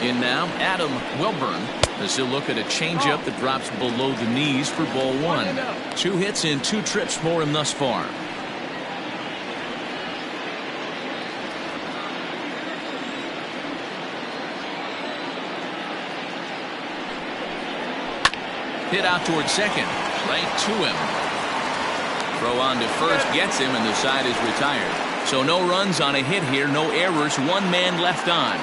In now, Adam Wilburn, as he'll look at a changeup that drops below the knees for ball 1. 2 hits in 2 trips for him thus far. Hit out towards second, right to him. Throw on to first gets him, and the side is retired. So no runs on a hit here, no errors, 1 man left on.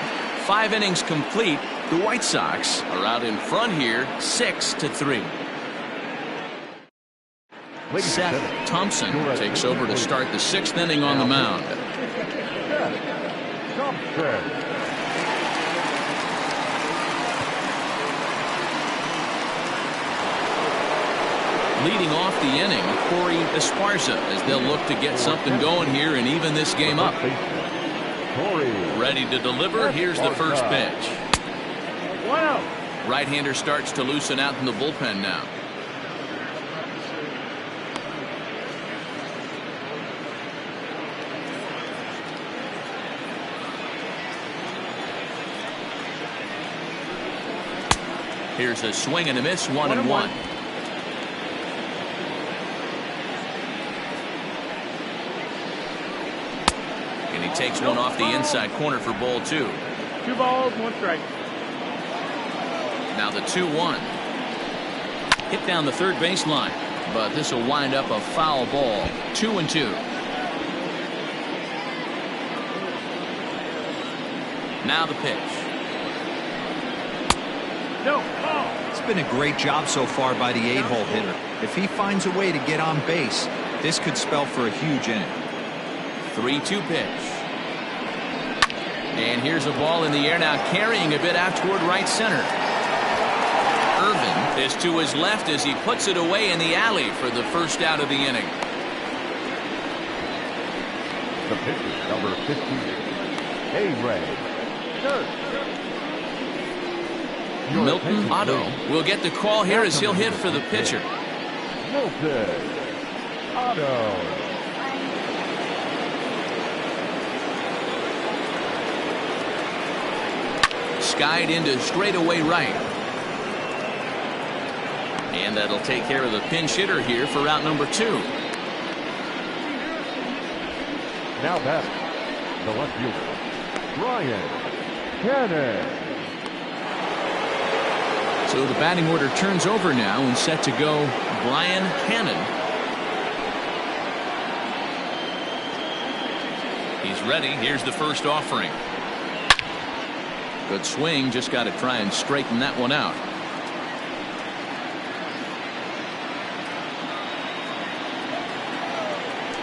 5 innings complete. The White Sox are out in front here, 6-3. Seth Thompson takes over to start the 6th inning on the mound. Leading off the inning, Corey Esparza, as they'll look to get something going here and even this game up. Ready to deliver. Here's the first pitch. 1-0. Right-hander starts to loosen out in the bullpen now. Here's a swing and a miss, 1-1. And he takes one off the inside corner for ball 2. 2 balls, 1 strike. Now the 2-1. Hit down the third baseline, but this will wind up a foul ball. 2-2. Now the pitch. No, ball. It's been a great job so far by the 8-hole hitter. If he finds a way to get on base, this could spell for a huge inning. 3-2 pitch. And here's a ball in the air now, carrying a bit out toward right center. Irvin is to his left as he puts it away in the alley for the first out of the inning. The pitcher, number 15, A-Ray. Milton Otto will get the call here as he'll hit for the pitcher. Milton Otto. Skied into straightaway right. And that'll take care of the pinch hitter here for out number 2. Now batting, the left fielder, Brian Cannon. So the batting order turns over now and set to go Brian Cannon. He's ready. Here's the first offering. Good swing, just got to try and straighten that one out.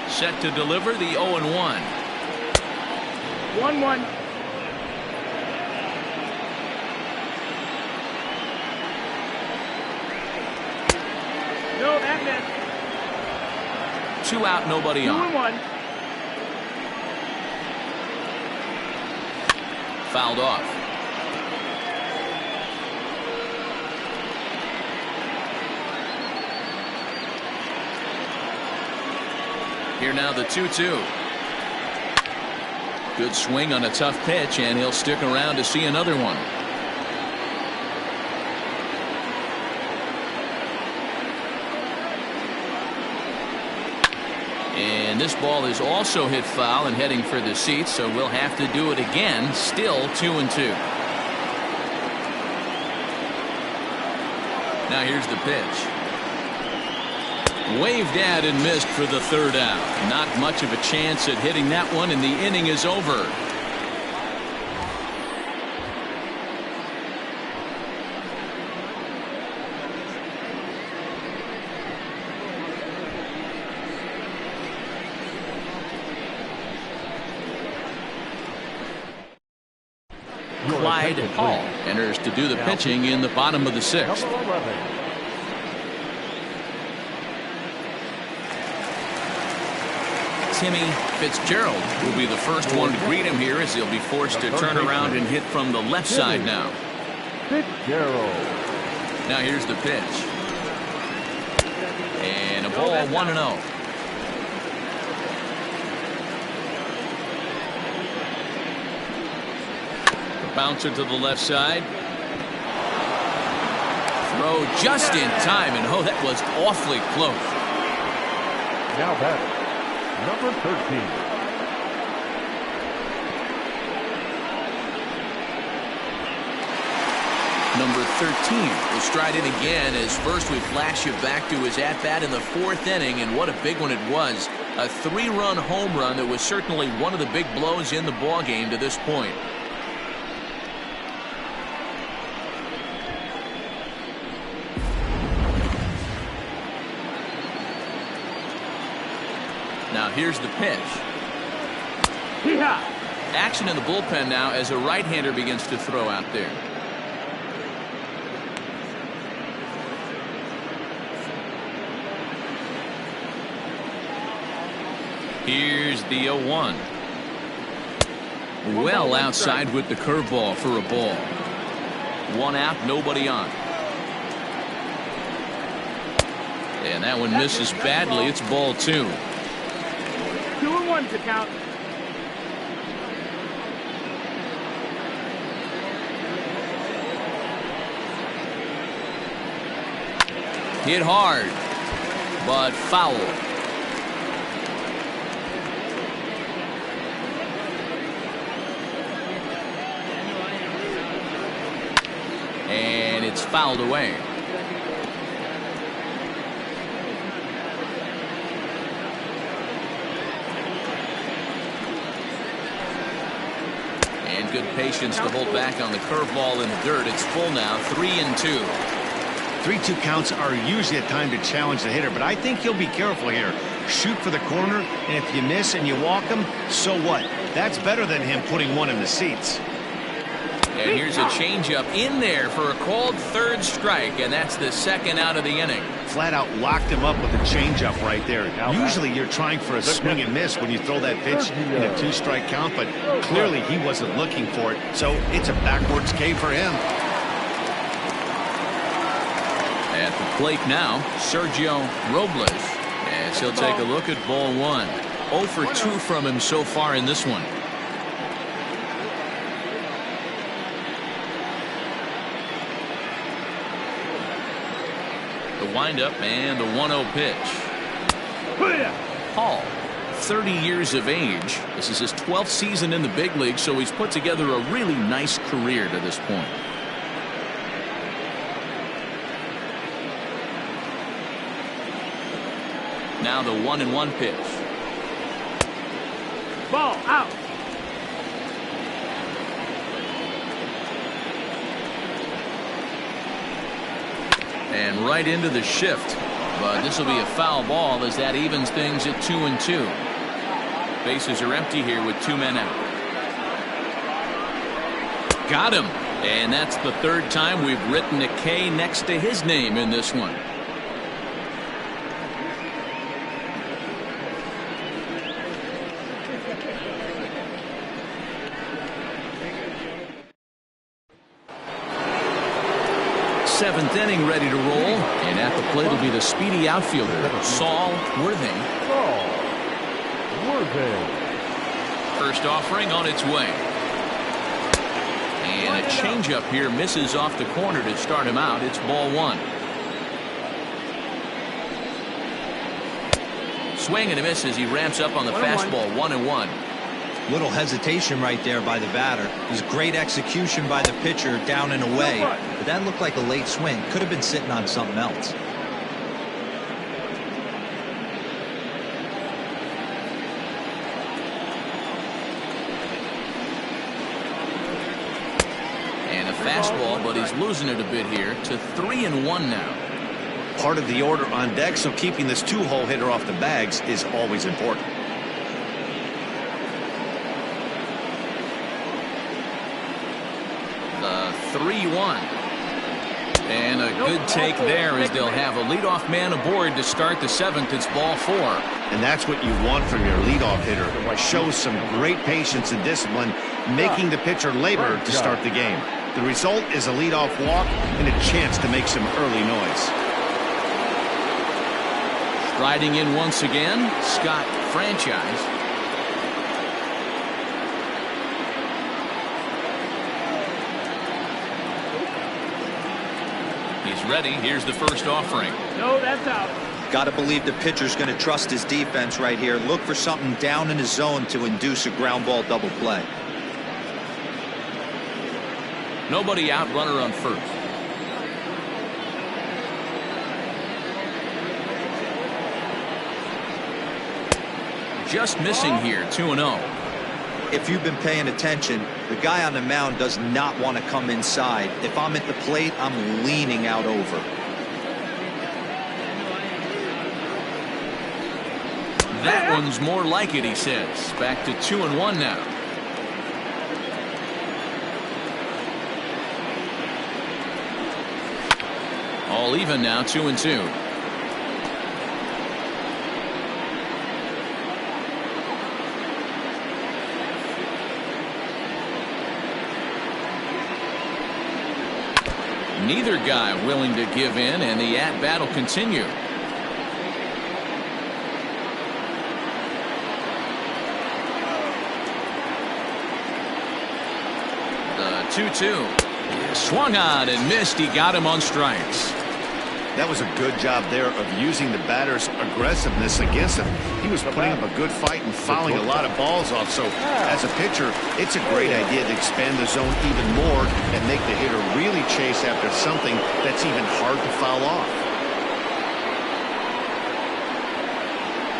Set to deliver the 0-1. 1-1. No, that missed. 2 out, nobody on. 2-1. Fouled off. Here now the 2-2. Good swing on a tough pitch, and he'll stick around to see another one. And this ball is also hit foul and heading for the seats, so we'll have to do it again. Still 2-2. Now here's the pitch. Waved at and missed for the 3rd out. Not much of a chance at hitting that one, and the inning is over. Clyde Hall enters to do the pitching in the bottom of the 6th. Number 11. Timmy Fitzgerald will be the first one to greet him here as he'll be forced to turn around and hit from the left side now. Fitzgerald. Now here's the pitch. And a ball 1-0. The bouncer to the left side. Throw just in time, and oh, that was awfully close. Now batting, number 13. Number 13 will stride in again as first we flash you back to his at-bat in the 4th inning, and what a big one it was. A 3-run home run that was certainly one of the big blows in the ballgame to this point. Now here's the pitch. Action in the bullpen now as a right-hander begins to throw out there. Here's the 0-1. Well outside with the curveball for a ball. 1 out, nobody on. And that one misses badly. It's ball 2. 2-1 to count. Hit hard, but foul. And it's fouled away. And good patience to hold back on the curveball in the dirt. It's full now, 3-2. 3-2 counts are usually a time to challenge the hitter, but I think he'll be careful here. Shoot for the corner, and if you miss and you walk him, so what? That's better than him putting one in the seats. And here's a changeup in there for a called 3rd strike, and that's the 2nd out of the inning. Flat out locked him up with a changeup right there. Usually you're trying for a swing and miss when you throw that pitch in a 2-strike count, but clearly he wasn't looking for it, so it's a backwards K for him. At the plate now, Sergio Robles, as he'll take a look at ball 1. 0 for 2 from him so far in this one. The windup and the 1-0 pitch. Hall, 30 years of age. This is his 12th season in the big league, so he's put together a really nice career to this point. Now the 1-1 pitch. Ball out. And right into the shift. But this will be a foul ball as that evens things at 2-2. Bases are empty here with 2 men out. Got him. And that's the 3rd time we've written a K next to his name in this one. Seventh inning ready to roll, and at the plate will be the speedy outfielder Saul Worthing. First offering on its way, and a changeup here misses off the corner to start him out. It's ball 1. Swing and a miss as he ramps up on the fastball. 1-1. Little hesitation right there by the batter. It was great execution by the pitcher down and away, but that looked like a late swing. Could have been sitting on something else. And a fastball, but he's losing it a bit here to 3-1 now. Part of the order on deck, so keeping this 2-hole hitter off the bags is always important. 3-1. And a good take there as they'll have a leadoff man aboard to start the 7th. It's ball 4. And that's what you want from your leadoff hitter. Shows some great patience and discipline, making the pitcher labor to start the game. The result is a leadoff walk and a chance to make some early noise. Striding in once again, Scott Franchise. He's ready. Here's the first offering. No, that's out. Got to believe the pitcher's going to trust his defense right here. Look for something down in his zone to induce a ground ball double play. Nobody out, runner on first. Just missing here, 2-0. If you've been paying attention, the guy on the mound does not want to come inside. If I'm at the plate, I'm leaning out over. That one's more like it, he says. Back to 2-1 now. All even now, 2-2. Neither guy willing to give in, and the at-bat will continue. The 2-2. Swung on and missed. He got him on strikes. That was a good job there of using the batter's aggressiveness against him. He was putting up a good fight and fouling a lot of balls off. So as a pitcher, it's a great idea to expand the zone even more and make the hitter really chase after something that's even hard to foul off.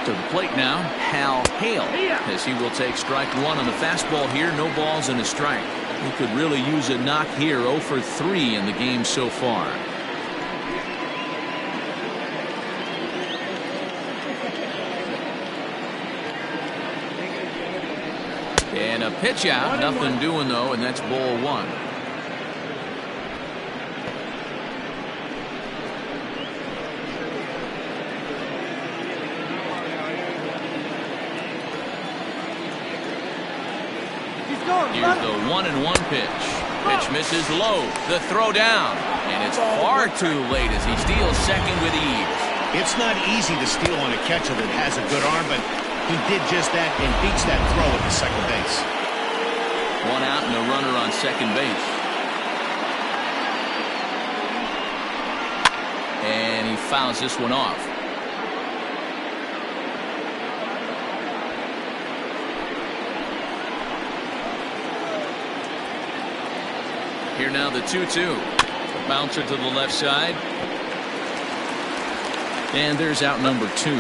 To the plate now, Hal Hale, as he will take strike 1 on the fastball here. No balls and a strike. He could really use a knock here. 0 for 3 in the game so far. And a pitch out, nothing doing though, and that's ball 1. Here's the 1-1 pitch. Pitch misses low. The throw down, and it's far too late as he steals second with ease. It's not easy to steal on a catcher that has a good arm, but he did just that and beats that throw at the second base. 1 out and a runner on second base. And he fouls this one off. Here now the 2-2. Bouncer to the left side. And there's out number 2.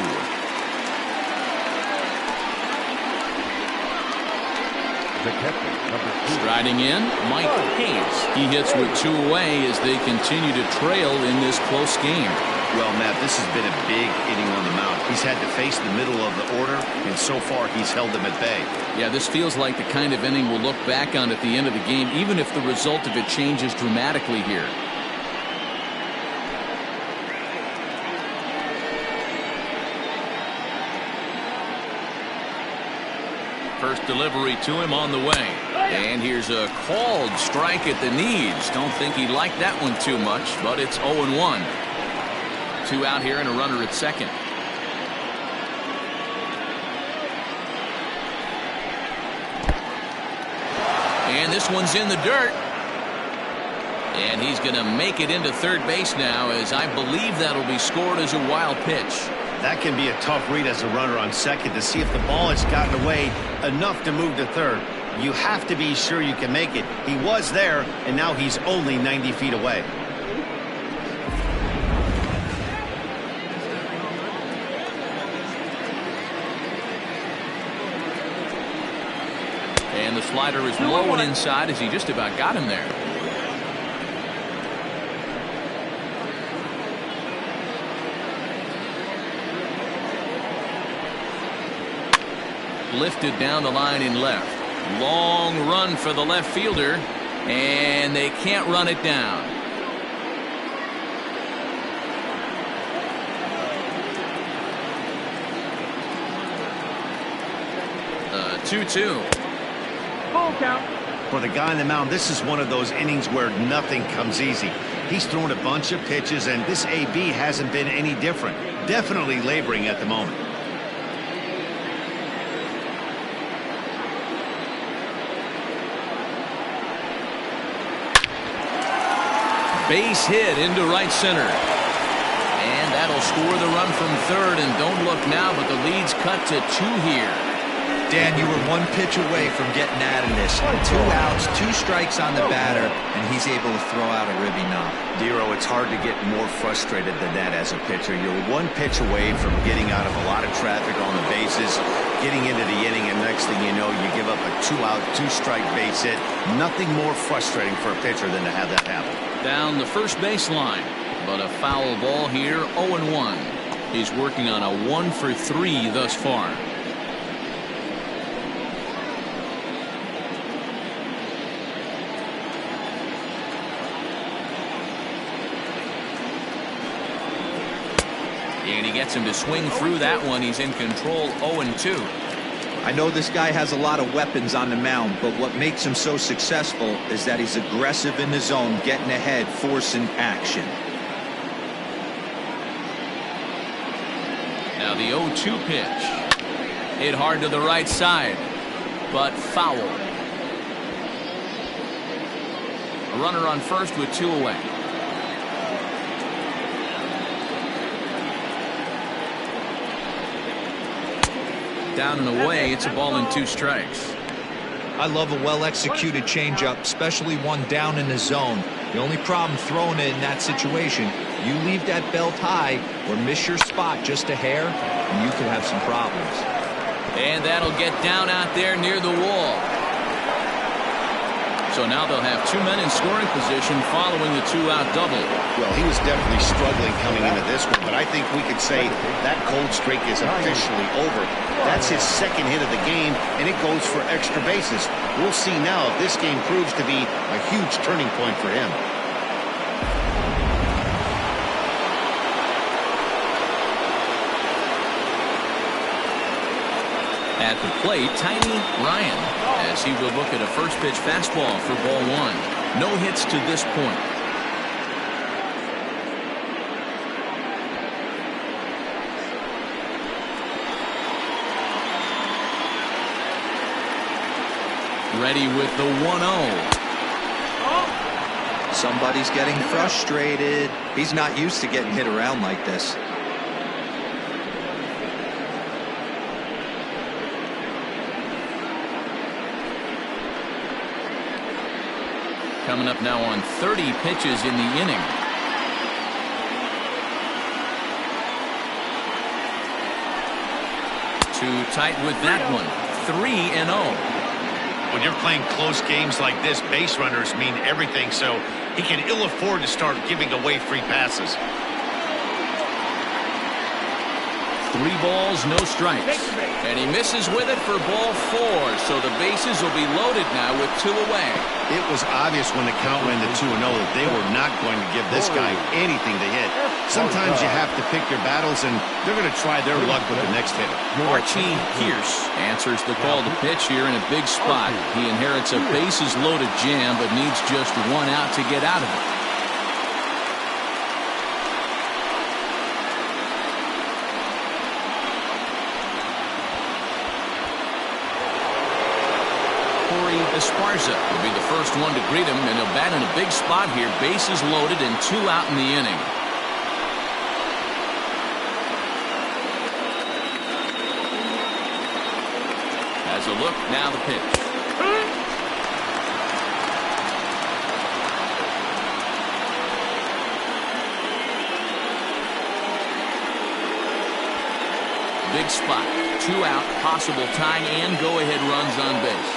The catcher, number 2. Striding in, Mike Hayes. He hits with 2 away as they continue to trail in this close game. Well, Matt, this has been a big inning on the mound. He's had to face the middle of the order, and so far he's held them at bay. Yeah, this feels like the kind of inning we'll look back on at the end of the game, even if the result of it changes dramatically here. First delivery to him on the way. And here's a called strike at the knees. Don't think he liked that one too much, but it's 0-1. 2 out here and a runner at second. And this one's in the dirt. And he's going to make it into third base now, as I believe that'll be scored as a wild pitch. That can be a tough read as a runner on second to see if the ball has gotten away enough to move to third. You have to be sure you can make it. He was there, and now he's only 90 feet away. And the slider is low and inside as he just about got him there. Lifted down the line in left. Long run for the left fielder. And they can't run it down. 2-2. Full count. For the guy on the mound, this is one of those innings where nothing comes easy. He's thrown a bunch of pitches, and this AB hasn't been any different. Definitely laboring at the moment. Base hit into right center. And that'll score the run from third. And don't look now, but the lead's cut to 2 here. Dan, you were 1 pitch away from getting out of this. 2 outs, 2 strikes on the batter, and he's able to throw out a ribby knob. Dero, it's hard to get more frustrated than that as a pitcher. You're 1 pitch away from getting out of a lot of traffic on the bases, getting into the inning, and next thing you know, you give up a 2-out, 2-strike base hit. Nothing more frustrating for a pitcher than to have that happen. Down the first baseline, but a foul ball here, 0-1. He's working on a 1 for 3 thus far. And he gets him to swing through that one. He's in control, 0-2. I know this guy has a lot of weapons on the mound, but what makes him so successful is that he's aggressive in the zone, getting ahead, forcing action. Now the 0-2 pitch. Hit hard to the right side, but foul. A runner on first with 2 away. Down and away, it's a ball and 2 strikes. I love a well-executed changeup, especially one down in the zone. The only problem throwing it in that situation, you leave that belt high or miss your spot just a hair, and you could have some problems. And that'll get down out there near the wall. So now they'll have 2 men in scoring position following the 2-out double. Well, he was definitely struggling coming into this one, but I think we could say that cold streak is officially over. That's his 2nd hit of the game, and it goes for extra bases. We'll see now if this game proves to be a huge turning point for him. At the plate, Tiny Ryan, as he will look at a first pitch fastball for ball 1. No hits to this point. Ready with the 1-0. Somebody's getting frustrated. He's not used to getting hit around like this. Coming up now on 30 pitches in the inning. Too tight with that one. 3-0. When you're playing close games like this, base runners mean everything, so he can ill afford to start giving away free passes. 3 balls, no strikes. And he misses with it for ball 4, so the bases will be loaded now with 2 away. It was obvious when the count went to 2-0 that they were not going to give this guy anything to hit. Sometimes you have to pick your battles, and they're going to try their luck with the next hitter. Archie Pierce answers the call to pitch here in a big spot. He inherits a bases-loaded jam, but needs just 1 out to get out of it. Esparza will be the first one to greet him, and he'll bat in a big spot here. Bases loaded and 2 out in the inning. As a look, now the pitch. Big spot, 2 out, possible tying and go-ahead runs on base.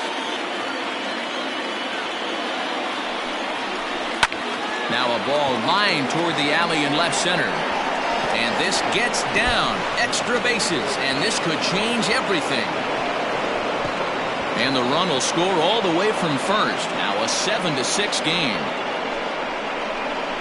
Now a ball lined toward the alley in left center. And this gets down. Extra bases. And this could change everything. And the run will score all the way from first. Now a 7-6 game.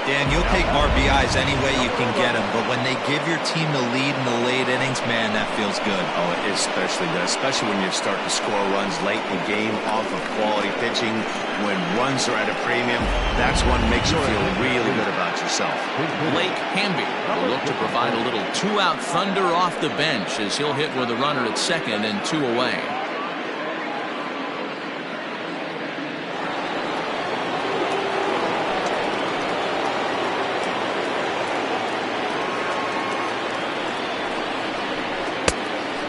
Dan, you'll take RBIs any way you can get them, but when they give your team the lead in the late innings, man, that feels good. Oh, it especially does, especially when you start to score runs late in the game off of quality pitching. When runs are at a premium, that's what makes you feel really good about yourself. Blake Hamby will look to provide a little two-out thunder off the bench as he'll hit with a runner at second and 2 away.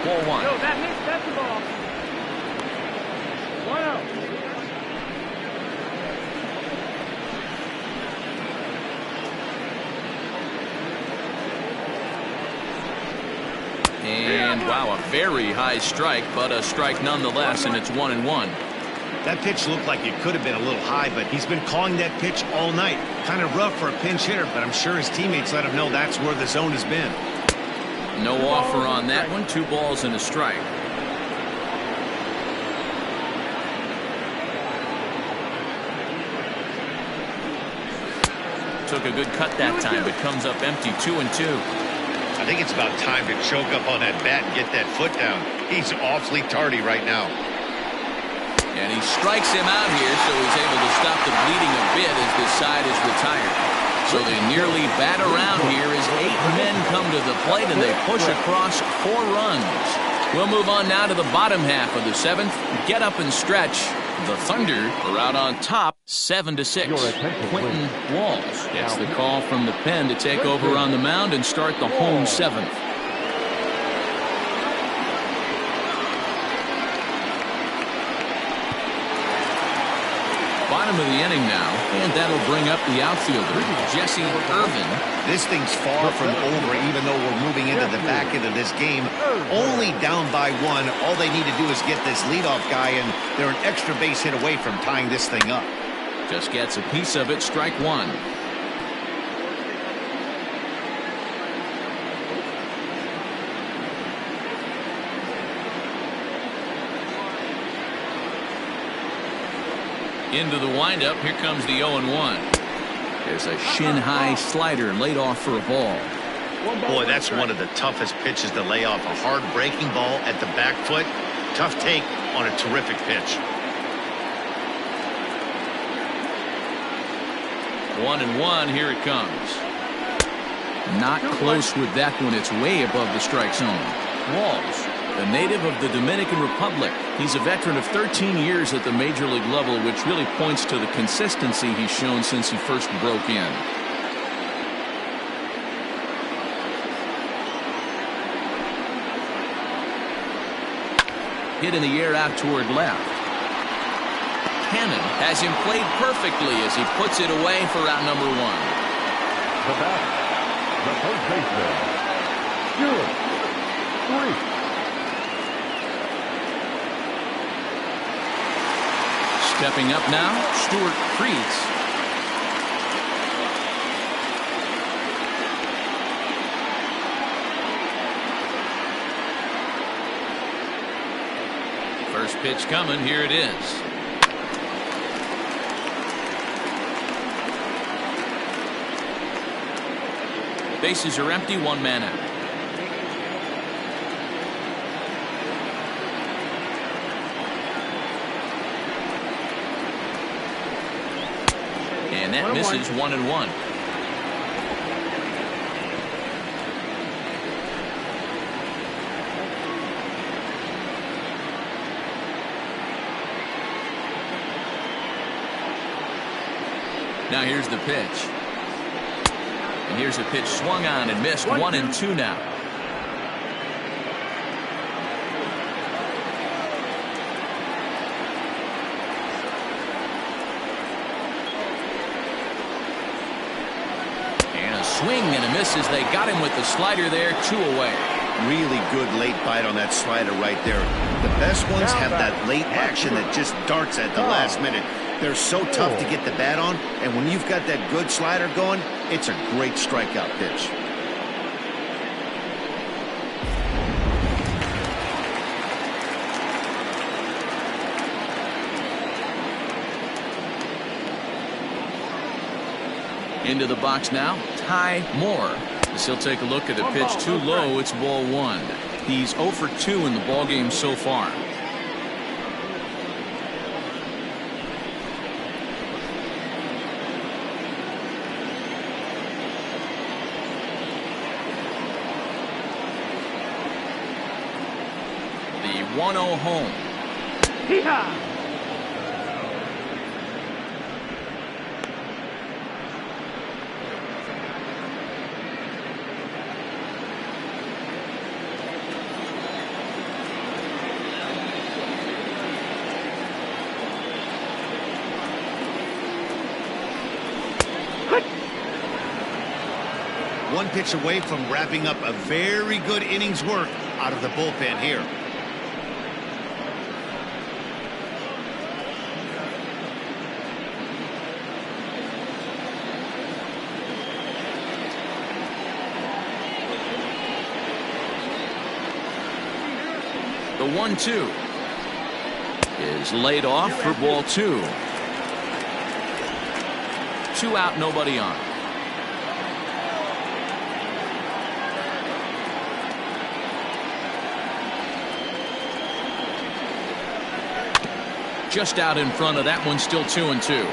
Ball 1. Yo, that's the ball. 1-0. And wow, a very high strike, but a strike nonetheless, and it's 1-1. That pitch looked like it could have been a little high, but he's been calling that pitch all night. Kind of rough for a pinch hitter, but I'm sure his teammates let him know that's where the zone has been. No offer on that one. 2 balls and a strike. Took a good cut that time, but comes up empty. 2-2. I think it's about time to choke up on that bat and get that foot down. He's awfully tardy right now. And he strikes him out here, so he's able to stop the bleeding a bit as this side is retired. So they nearly bat around here as 8 men come to the plate and they push across 4 runs. We'll move on now to the bottom half of the 7th. Get up and stretch. The Thunder are out on top 7-6. Quentin Walls gets the call from the pen to take over on the mound and start the home 7th. Bottom of the inning now, and that'll bring up the outfielder, Jesse Irvin. This thing's far from over, even though we're moving into the back end of this game. Only down by 1. All they need to do is get this leadoff guy, and they're an extra base hit away from tying this thing up. Just gets a piece of it, strike 1. Into the windup, here comes the 0-1. There's a shin-high slider laid off for a ball. Boy, that's one of the toughest pitches to lay off. A hard breaking ball at the back foot. Tough take on a terrific pitch. 1-1, here it comes. Not close with that one. It's way above the strike zone. Walls, the native of the Dominican Republic. He's a veteran of 13 years at the major league level, which really points to the consistency he's shown since he first broke in. Hit in the air out toward left. Cannon has him played perfectly as he puts it away for out number 1. The batter, the first baseman, Stuart Priddy. Stepping up now, Stuart Priddy. First pitch coming, here it is. Bases are empty, 1 man out. And that misses 1-1. Now here's the pitch. And here's a pitch swung on and missed. 1-2 now. And a swing and a miss as they got him with the slider there. 2 away. Really good late bite on that slider right there. The best ones have that late action that just darts at the last minute. They're so tough to get the bat on, and when you've got that good slider going, it's a great strikeout pitch. Into the box now, Ty Moore. As he'll take a look at a pitch too low, it's ball one. He's 0 for 2 in the ballgame so far. The 1-0 home. Hee-haw! One pitch away from wrapping up a very good innings work out of the bullpen here. The 1-2 is laid off for ball 2. 2 out, nobody on. Just out in front of that one, still 2-2.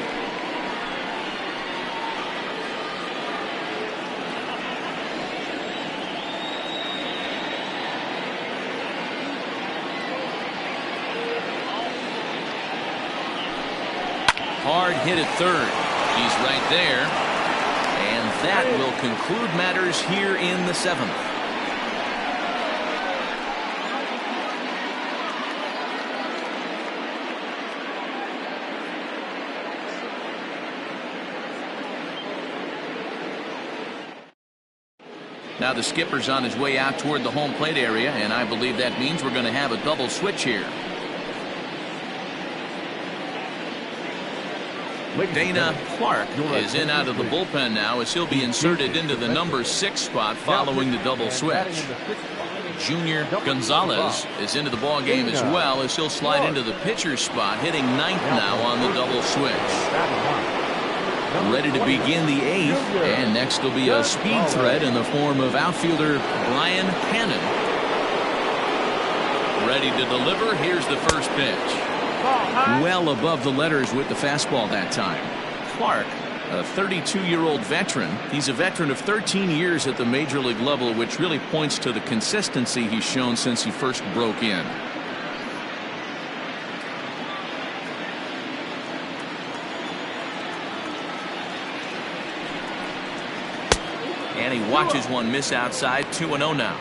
Hard hit at third. He's right there. And that will conclude matters here in the 7th. Now the skipper's on his way out toward the home plate area, and I believe that means we're going to have a double switch here. Dana Clark is in out of the bullpen now as he'll be inserted into the number 6 spot following the double switch. Junior Gonzalez is into the ball game as well as he'll slide into the pitcher's spot, hitting 9th now on the double switch. Ready to begin the 8th, and next will be a speed threat in the form of outfielder Brian Cannon. Ready to deliver. Here's the first pitch. Well above the letters with the fastball that time. Clark, a 32-year-old veteran. He's a veteran of 13 years at the major league level, which really points to the consistency he's shown since he first broke in. And he watches one miss outside. 2-0 now.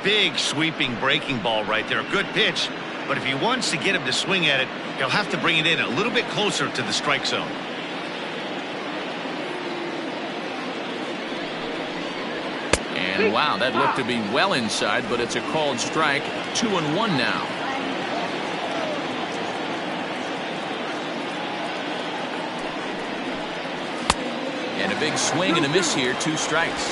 Big sweeping breaking ball right there. A good pitch. But if he wants to get him to swing at it, he'll have to bring it in a little bit closer to the strike zone. And wow, that looked to be well inside, but it's a called strike. 2-1 now. And a big swing and a miss here. 2 strikes.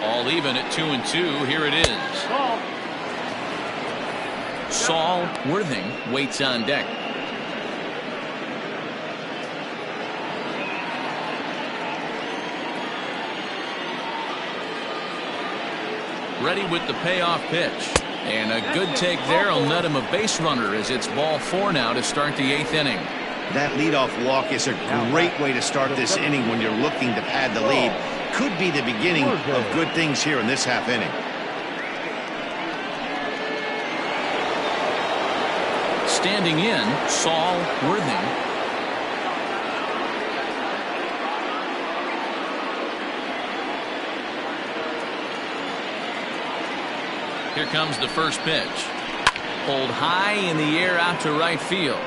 All even at 2-2. Here it is. Saul Worthing waits on deck. Ready with the payoff pitch. And a good take there will net him a base runner as it's ball 4 now to start the 8th inning. That leadoff walk is a great way to start this inning when you're looking to pad the lead. Could be the beginning of good things here in this half inning. Standing in, Saul Worthing. Here comes the first pitch. Pulled high in the air out to right field.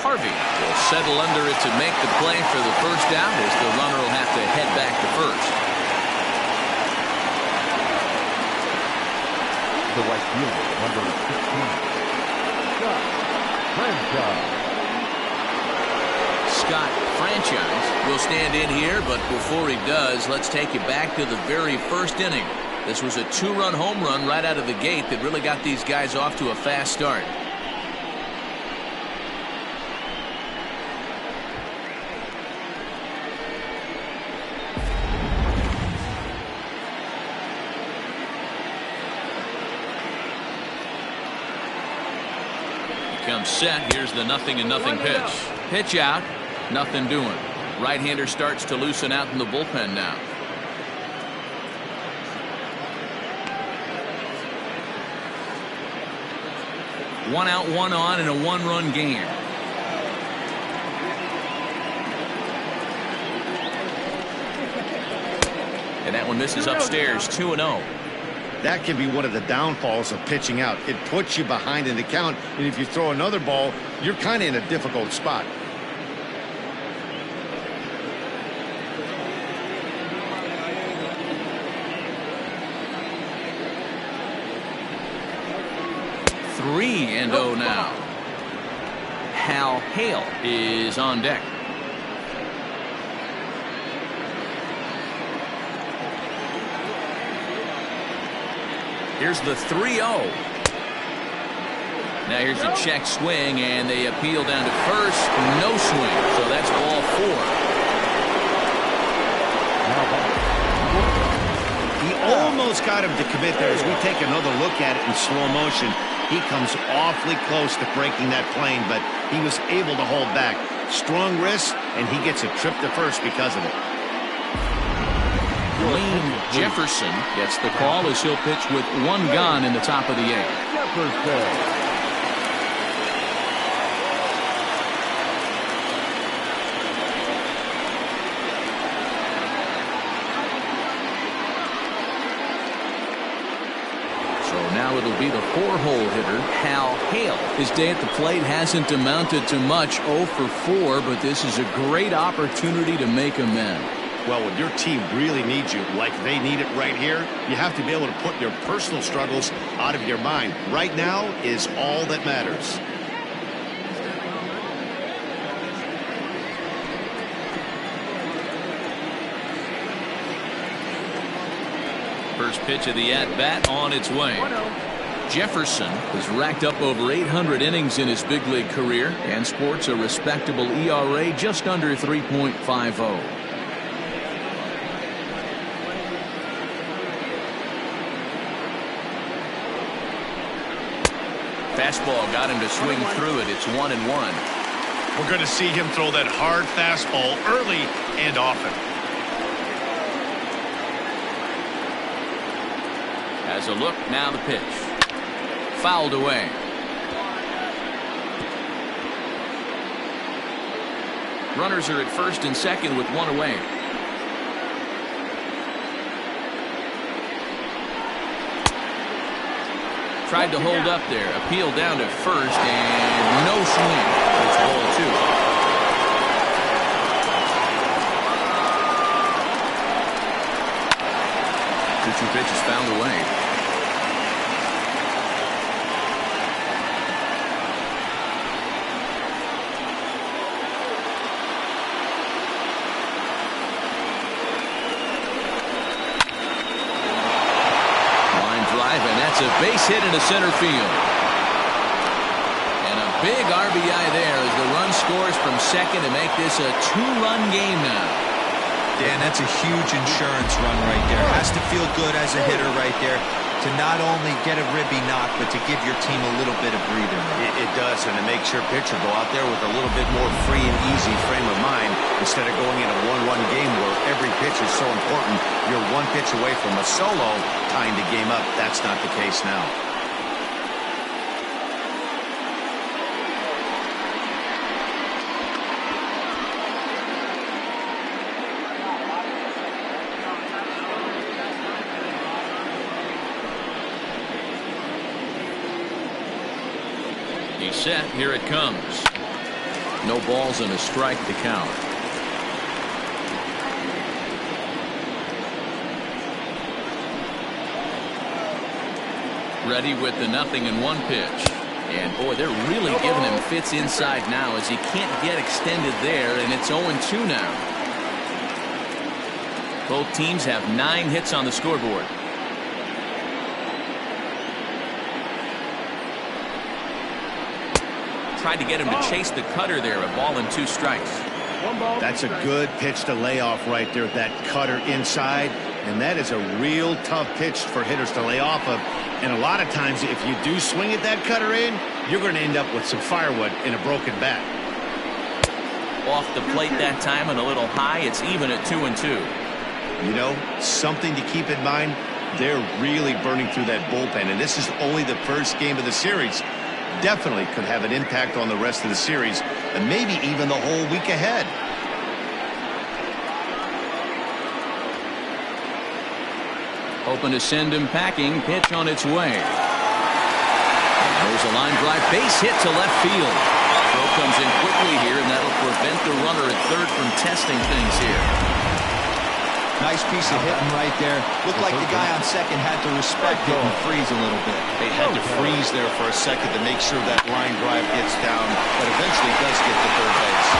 Harvey will settle under it to make the play for the first out as the runner will have to head back to first. The right fielder, number 15. Scott Scott franchise will stand in here, but before he does, let's take you back to the very first inning. This was a 2-run home run right out of the gate that really got these guys off to a fast start. Comes set. Here's the 0-0 pitch. Pitch out. Nothing doing. Right-hander starts to loosen out in the bullpen now. One out, one on in a 1-run game. And that one misses upstairs. 2-0. That can be one of the downfalls of pitching out. It puts you behind in the count, and if you throw another ball, you're kind of in a difficult spot. Three and 0 now. Hal Hale is on deck. Here's the 3-0. Now here's a check swing, and they appeal down to first. No swing, so that's ball 4. He almost got him to commit there. As we take another look at it in slow motion, he comes awfully close to breaking that plane, but he was able to hold back. Strong wrist, and he gets a trip to first because of it. Lane Jefferson gets the call as he'll pitch with 1 gone in the top of the 8th. Now it'll be the 4-hole hitter, Hal Hale. His day at the plate hasn't amounted to much, 0 for 4, but this is a great opportunity to make amends. Well, when your team really needs you, like they need it right here, you have to be able to put your personal struggles out of your mind. Right now is all that matters. First pitch of the at-bat on its way. Jefferson has racked up over 800 innings in his big league career and sports a respectable ERA just under 3.50. Fastball got him to swing through it. It's 1-1. We're going to see him throw that hard fastball early and often. As a look, now the pitch. Fouled away. Runners are at first and second with 1 away. Tried to hold up there. Appeal down to first and no swing. It's ball 2. 2-2 pitch is fouled away. It's a base hit into center field. And a big RBI there as the run scores from second to make this a 2-run game now. Dan, that's a huge insurance run right there. Has to feel good as a hitter right there to not only get a ribby knock, but to give your team a little bit of breathing room. It does, and it makes your pitcher go out there with a little bit more free and easy frame of mind instead of going in a 1-1 game where every pitch is so important. You're 1 pitch away from a solo tying the game up. That's not the case now. He's set. Here it comes. No balls and a strike to count. Ready with the 0-1 pitch. And boy, they're really giving him fits inside now as he can't get extended there, and it's 0-2 now. Both teams have 9 hits on the scoreboard. Tried to get him to chase the cutter there, a ball and 2 strikes. That's a good pitch to lay off right there, that cutter inside. And that is a real tough pitch for hitters to lay off of. And a lot of times, if you do swing at that cutter in, you're going to end up with some firewood in a broken bat. Off the plate that time and a little high. It's even at 2-2. You know, something to keep in mind, they're really burning through that bullpen. And this is only the first game of the series. Definitely could have an impact on the rest of the series and maybe even the whole week ahead. Hoping to send him packing. Pitch on its way. And there's a line drive base hit to left field. Throw comes in quickly here, and that'll prevent the runner at third from testing things here. Nice piece of hitting right there. Looked like the guy on second had to respect it and freeze a little bit. They had to freeze there for a second to make sure that line drive gets down, but eventually does get to third base.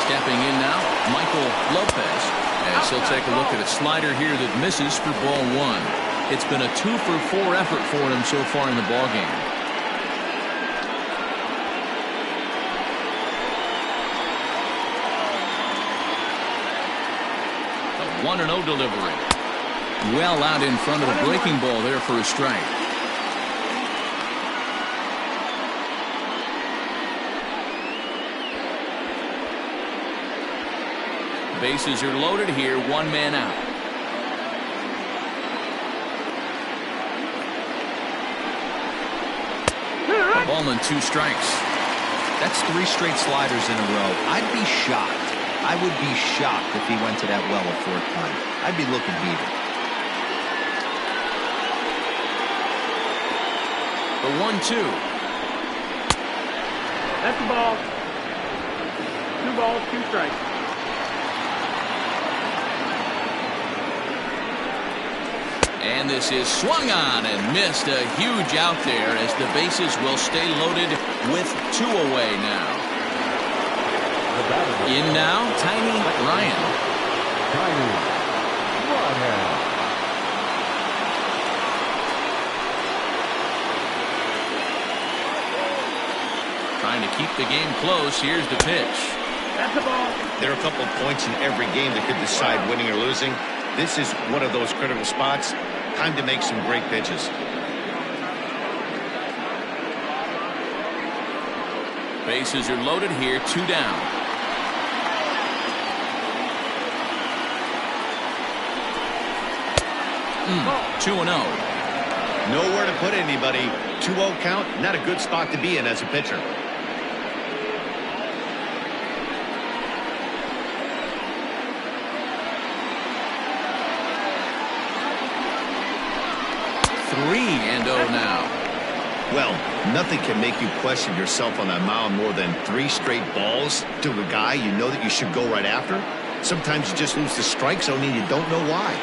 Stepping in now, Michael Lopez, as he'll take a look at a slider here that misses for ball 1. It's been a 2-for-4 effort for him so far in the ballgame. 1-0 delivery. Well out in front of the breaking ball there for a strike. Bases are loaded here, 1 man out. A ball and 2 strikes. That's 3 straight sliders in a row. I'd be shocked. I would be shocked if he went to that well a 4th time. I'd be looking heated. The 1-2. That's the ball. 2 balls, 2 strikes. And this is swung on and missed. A huge out there as the bases will stay loaded with 2 away now. In now, Tiny Ryan. Trying to keep the game close. Here's the pitch. That's the ball. There are a couple of points in every game that could decide winning or losing. This is one of those critical spots. Time to make some great pitches. Bases are loaded here, 2 down. 2-0. Nowhere to put anybody. 2-0 count, not a good spot to be in as a pitcher. Now. Well, nothing can make you question yourself on that mound more than 3 straight balls to a guy you know that you should go right after. Sometimes you just lose the strike zone and you don't know why.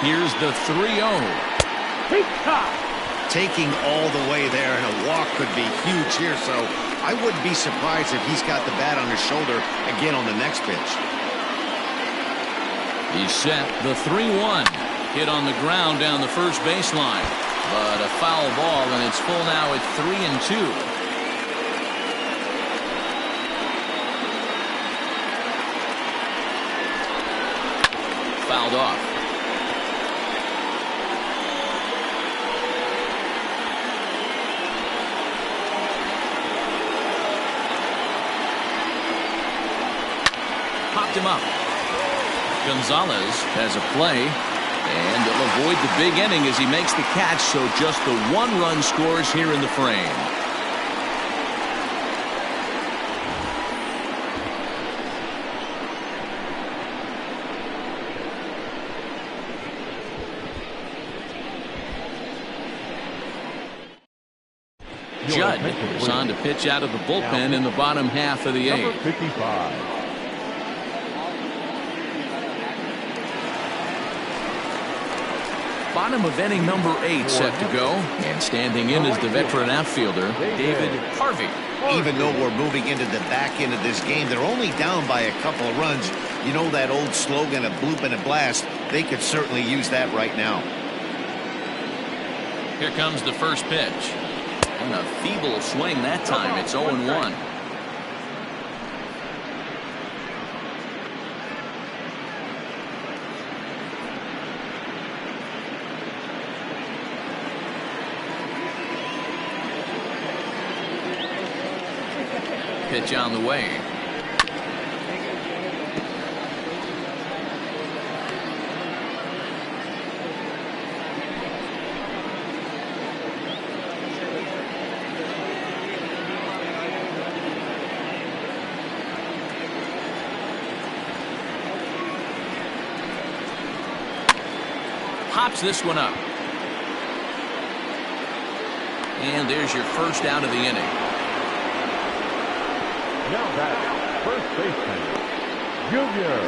Here's the 3-0. Taking all the way there, and a walk could be huge here, so I wouldn't be surprised if he's got the bat on his shoulder again on the next pitch. He's set. The 3-1. Hit on the ground down the first baseline, but a foul ball, and it's full now at 3-2. Fouled off. Popped him up. Gonzalez has a play. And he'll avoid the big inning as he makes the catch, so just the 1 run scores here in the frame. Judd is on to pitch out of the bullpen in the bottom half of the 8th. 55. Bottom of inning number 8 set to go. And standing in is the veteran outfielder, David Harvey. Even though we're moving into the back end of this game, they're only down by a couple of runs. You know that old slogan, a bloop and a blast? They could certainly use that right now. Here comes the first pitch. And a feeble swing that time. It's 0-1. Pitch on the way. Pops this one up. And there's your first out of the inning. Now that's first baseman, Junior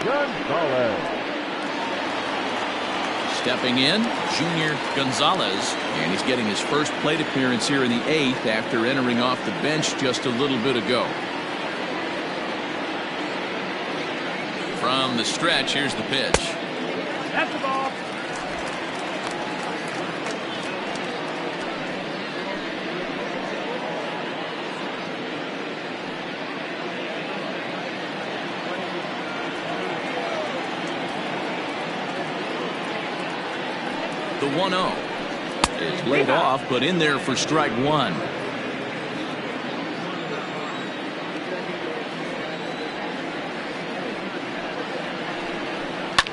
Gonzalez. Stepping in, Junior Gonzalez, and he's getting his first plate appearance here in the 8th after entering off the bench just a little bit ago. From the stretch, here's the pitch. That's the ball. The 1-0 is laid off, but in there for strike 1.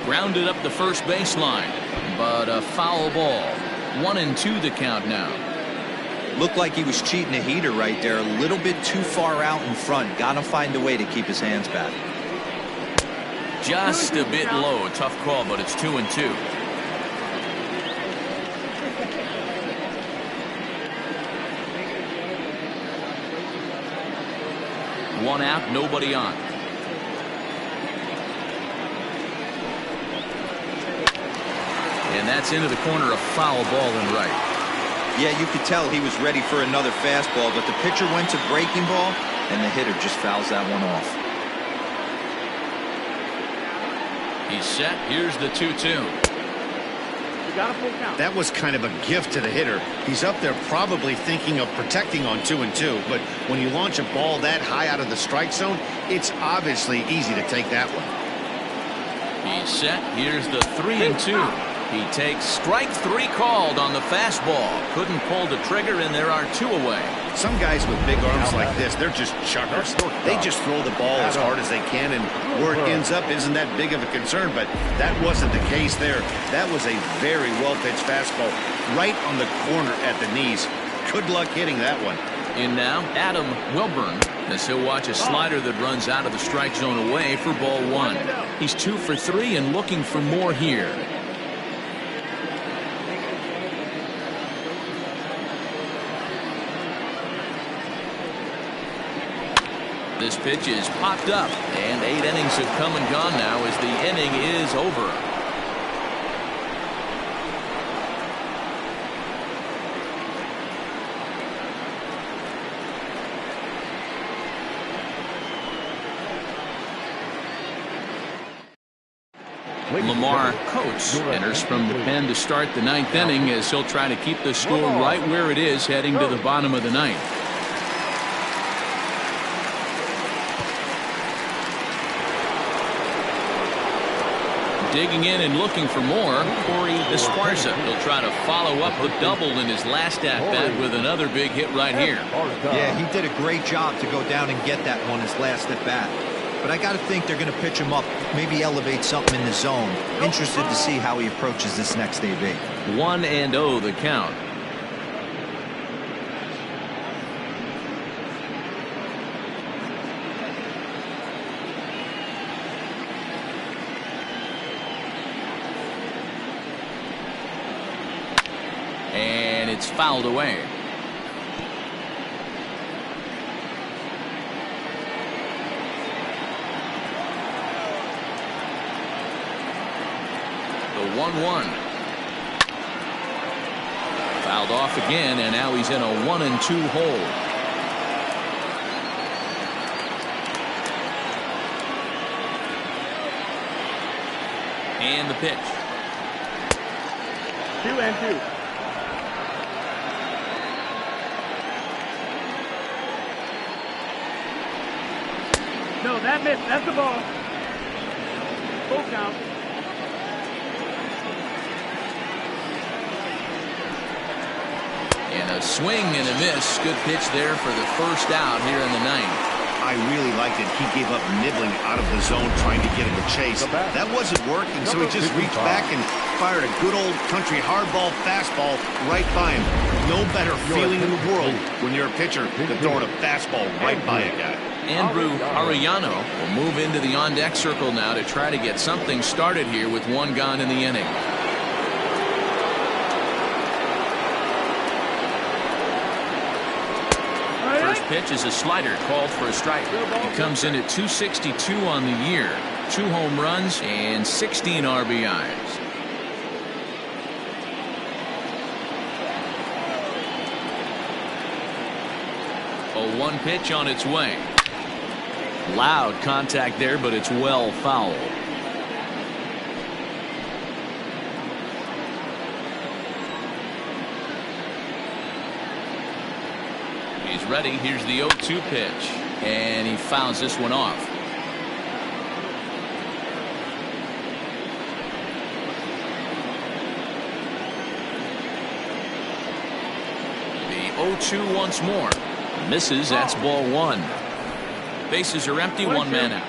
Grounded up the first baseline, but a foul ball. 1-2 the count now. Looked like he was cheating a heater right there. A little bit too far out in front. Got to find a way to keep his hands back. Just a bit low. Tough call, but it's 2-2. One out, nobody on. And that's into the corner, a foul ball and right. Yeah, you could tell he was ready for another fastball, but the pitcher went to breaking ball, and the hitter just fouls that one off. He's set. Here's the 2-2. Got a full count. That was kind of a gift to the hitter. He's up there probably thinking of protecting on 2-2, but when you launch a ball that high out of the strike zone, it's obviously easy to take that one. He's set. Here's the 3-2. He takes strike 3 called on the fastball. Couldn't pull the trigger, and there are 2 away. Some guys with big arms like this, they're just chuckers. They just throw the ball as hard as they can, and where it ends up isn't that big of a concern, but that wasn't the case there. That was a very well-pitched fastball right on the corner at the knees. Good luck hitting that one. In now, Adam Wilburn, as he'll watch a slider that runs out of the strike zone away for ball 1. He's 2 for 3 and looking for more here. This pitch is popped up, and 8 innings have come and gone now as the inning is over. Lamar Coates enters from the pen to start the 9th inning as he'll try to keep the score right where it is heading to the bottom of the 9th. Digging in and looking for more, Corey Esparza. He'll try to follow up the double in his last at-bat with another big hit right here. Yeah, he did a great job to go down and get that one his last at-bat. But I got to think they're going to pitch him up, maybe elevate something in the zone. Interested to see how he approaches this next AB. 1-0 the count. And it's fouled away. The 1-1. Fouled off again, and now he's in a 1-2 hole. And the pitch. 2-2. No, that missed. That's the ball. Full count. And a swing and a miss. Good pitch there for the first out here in the ninth. I really liked it. He gave up nibbling out of the zone trying to get him to chase. That wasn't working, so he just reached back and fired a good old country hardball fastball right by him. No better feeling in the world when you're a pitcher than throwing a fastball right by a guy. Andrew Arellano will move into the on-deck circle now to try to get something started here with one gone in the inning. First pitch is a slider called for a strike. He comes in at 262 on the year. 2 home runs and 16 RBIs. A 1 pitch on its way. Loud contact there, but it's well fouled. He's ready. Here's the 0-2 pitch, and he fouls this one off. The 0-2 once more. Misses. That's ball 1. Bases are empty. 1 man out.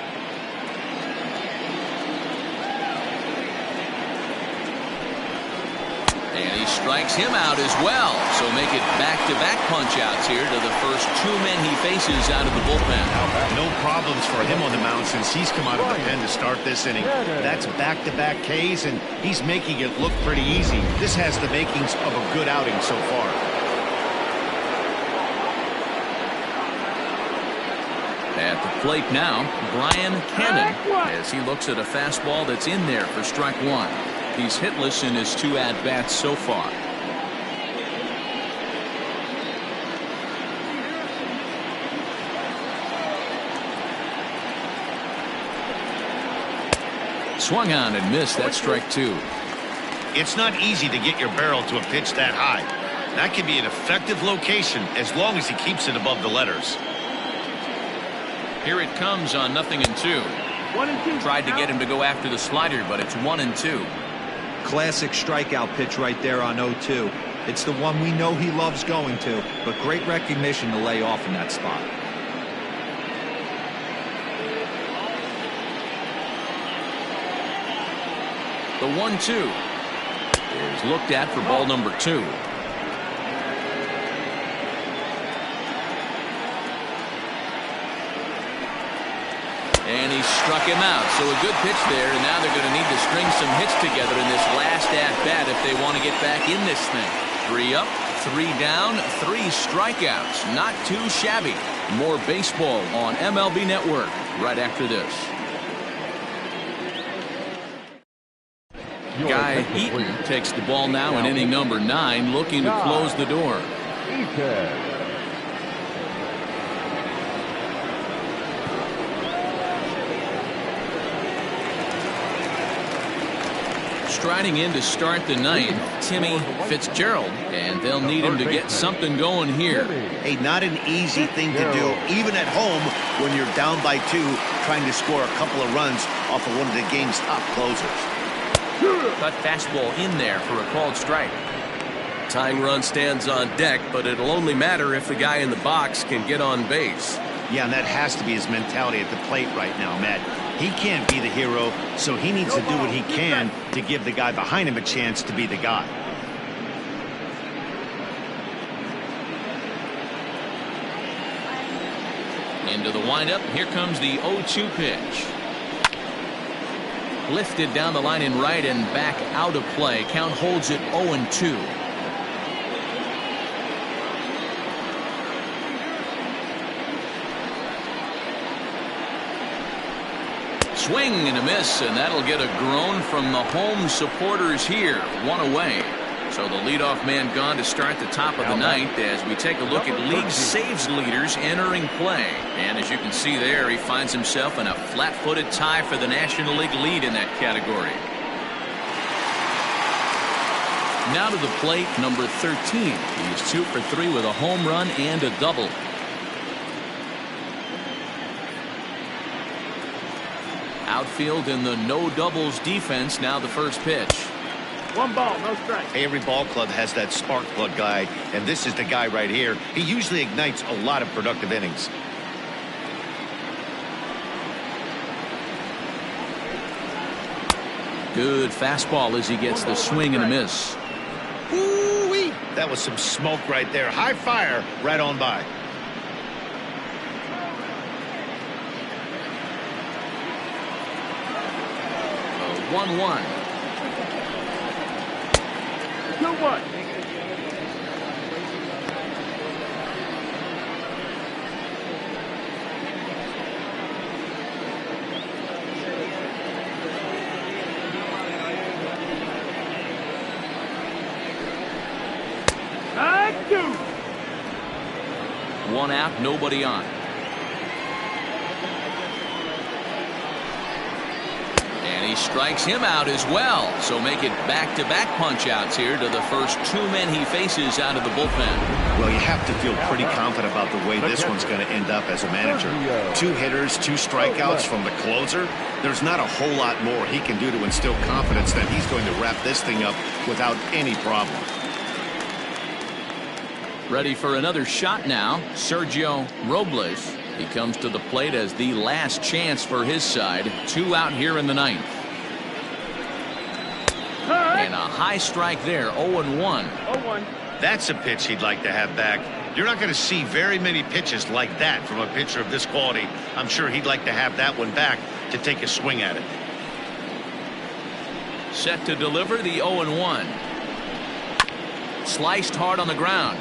And he strikes him out as well. So make it back-to-back punch-outs here to the first 2 men he faces out of the bullpen. No problems for him on the mound since he's come out of the pen to start this inning. That's back-to-back Ks, and he's making it look pretty easy. This has the makings of a good outing so far. At the plate now, Brian Cannon, as he looks at a fastball that's in there for strike 1. He's hitless in his 2 at-bats so far. Swung on and missed. That's strike 2. It's not easy to get your barrel to a pitch that high. That can be an effective location as long as he keeps it above the letters. Here it comes on 0-2. 1-2. Tried to get him to go after the slider, but it's 1-2. Classic strikeout pitch right there on 0-2. It's the one we know he loves going to, but great recognition to lay off in that spot. The 1-2 is looked at for ball number 2. And he struck him out. So a good pitch there, and now they're going to need to string some hits together in this last at-bat if they want to get back in this thing. 3 up, 3 down, 3 strikeouts. Not too shabby. More baseball on MLB Network right after this. Guy Eaton takes the ball now in inning number 9, looking to close the door. Striding in to start the 9th, Timmy Fitzgerald, and they'll need him to get something going here. Hey, not an easy thing to do, even at home when you're down by 2, trying to score a couple of runs off of one of the game's top closers. Cut fastball in there for a called strike. Tying run stands on deck, but it'll only matter if the guy in the box can get on base. Yeah, and that has to be his mentality at the plate right now, Matt. He can't be the hero, so he needs to do what he can to give the guy behind him a chance to be the guy. Into the windup. Here comes the 0-2 pitch. Lifted down the line in right and back out of play. Count holds it 0-2. Swing and a miss, and that'll get a groan from the home supporters here. 1 away. So the leadoff man gone to start the top of the ninth as we take a look at league saves leaders entering play. And as you can see there, he finds himself in a flat-footed tie for the National League lead in that category. Now to the plate, number 13. He's 2 for 3 with a home run and a double. Outfield in the no doubles defense. Now the first pitch. 1 ball, no strike. Every ball club has that spark plug guy, and this is the guy right here. He usually ignites a lot of productive innings. Good fastball as he gets the swing and a miss. Woo-wee. That was some smoke right there. High fire right on by. 1-1. 2-1. One out, nobody on. And he strikes him out as well. So make it back-to-back punch-outs here to the first 2 men he faces out of the bullpen. Well, you have to feel pretty confident about the way this one's going to end up as a manager. 2 hitters, 2 strikeouts from the closer. There's not a whole lot more he can do to instill confidence that he's going to wrap this thing up without any problem. Ready for another shot now. Sergio Robles. He comes to the plate as the last chance for his side. 2 out here in the ninth. And a high strike there. 0-1. 0-1. That's a pitch he'd like to have back. You're not going to see very many pitches like that from a pitcher of this quality. I'm sure he'd like to have that one back to take a swing at it. Set to deliver the 0-1. Sliced hard on the ground.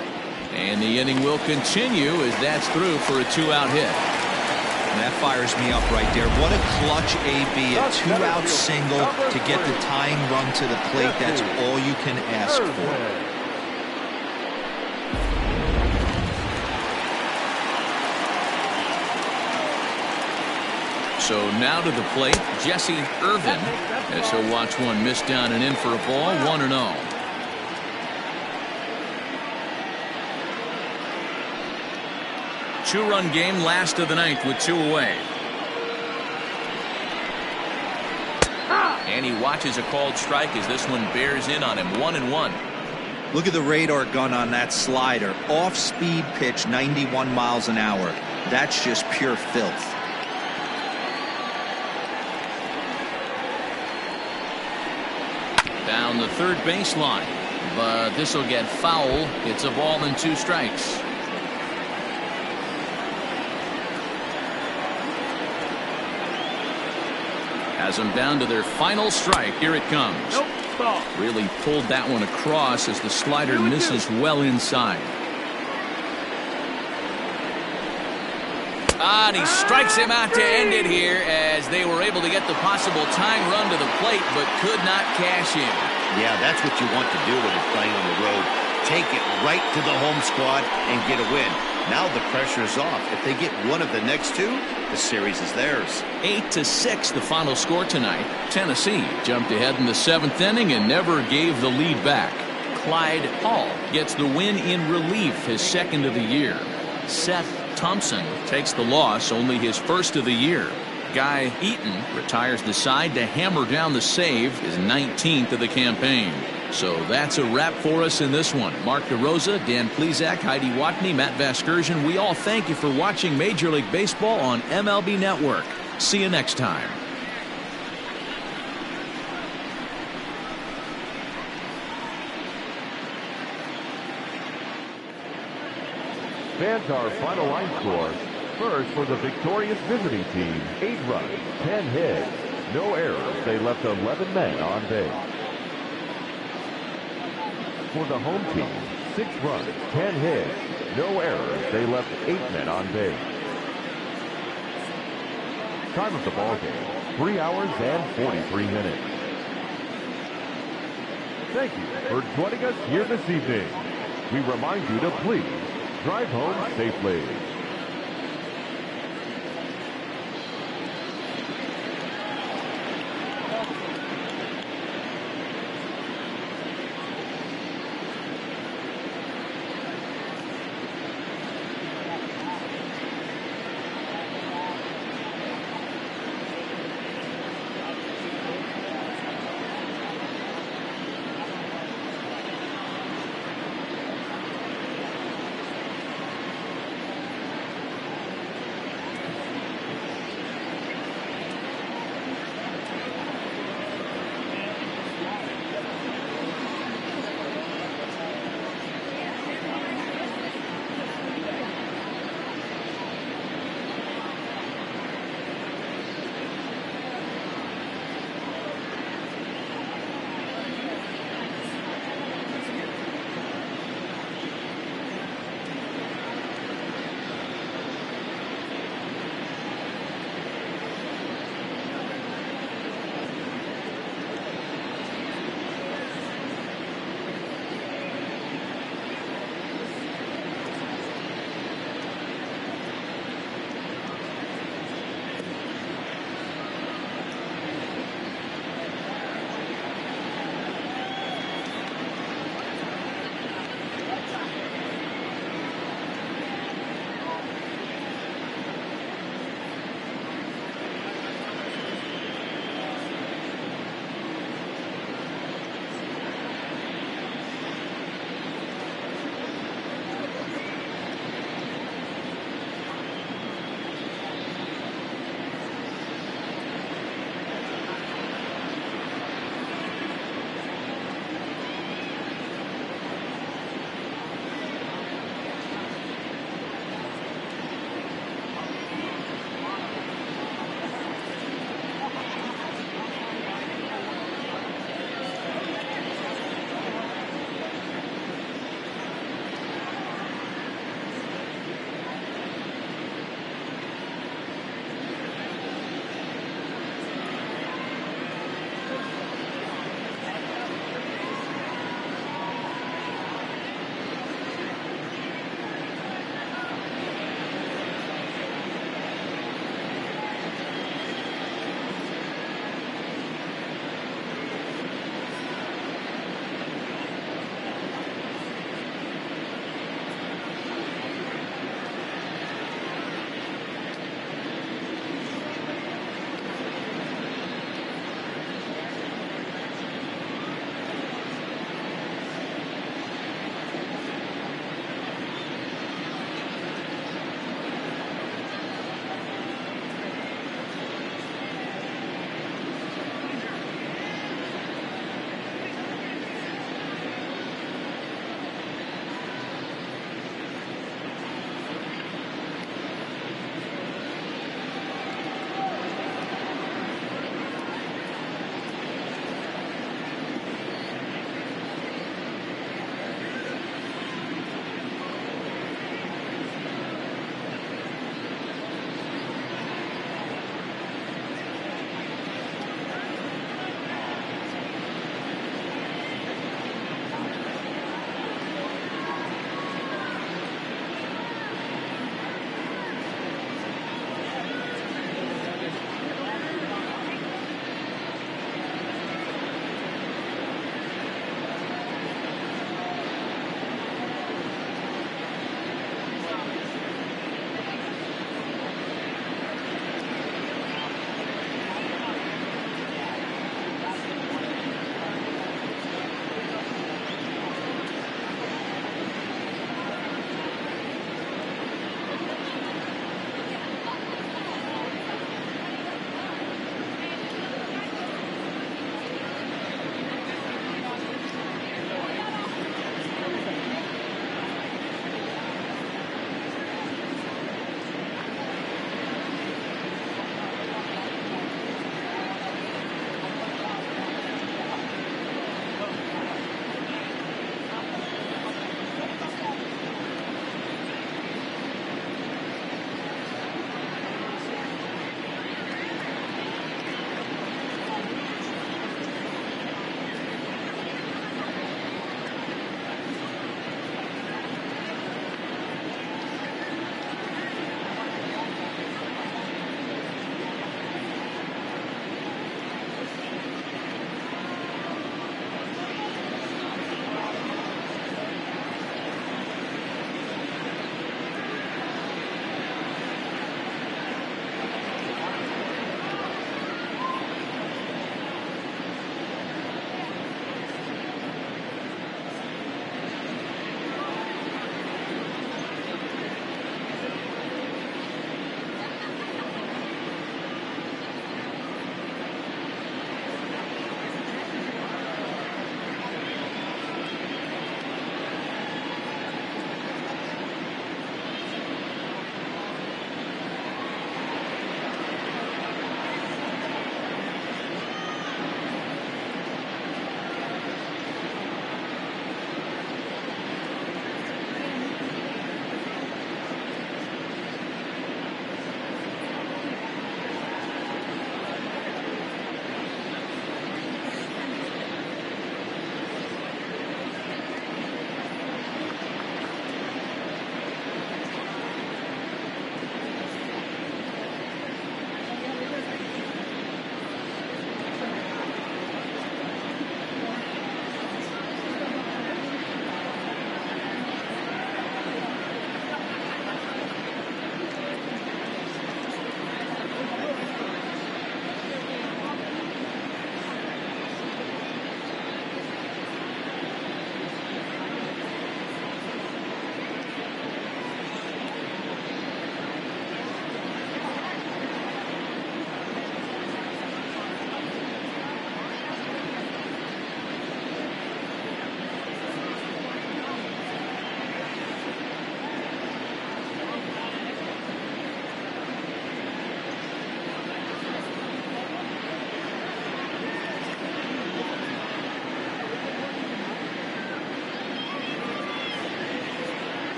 And the inning will continue as that's through for a 2-out hit. And that fires me up right there. What a clutch AB, a 2-out single to get the tying run to the plate. That's all you can ask for. So now to the plate, Jesse Irvin, as he'll watch one miss down and in for a ball. 1-0. Two-run game, last of the ninth with 2 away. And he watches a called strike as this one bears in on him. 1-1. Look at the radar gun on that slider. Off-speed pitch, 91 miles an hour. That's just pure filth. Down the third baseline. But this will get foul. It's a ball and 2 strikes. Has them down to their final strike. Here it comes. Nope. Ball. Really pulled that one across as the slider misses well inside. And he strikes him out to end it here as they were able to get the possible tying run to the plate but could not cash in. Yeah, that's what you want to do when you're playing on the road. Take it right to the home squad and get a win. Now the pressure is off. If they get one of the next 2, the series is theirs. 8-6 the final score tonight. Tennessee jumped ahead in the 7th inning and never gave the lead back. Clyde Hall gets the win in relief, his 2nd of the year. Seth Thompson takes the loss, only his 1st of the year. Guy Eaton retires the side to hammer down the save, his 19th of the campaign. So that's a wrap for us in this one. Mark DeRosa, Dan Plesac, Heidi Watney, Matt Vasgersian. We all thank you for watching Major League Baseball on MLB Network. See you next time. Fans, our final line score. First for the victorious visiting team, 8 runs, 10 hits, no errors. They left 11 men on base. For the home team, 6 runs, 10 hits, no errors. They left 8 men on base. Time of the ball game, 3 hours and 43 minutes. Thank you for joining us here this evening. We remind you to please drive home safely.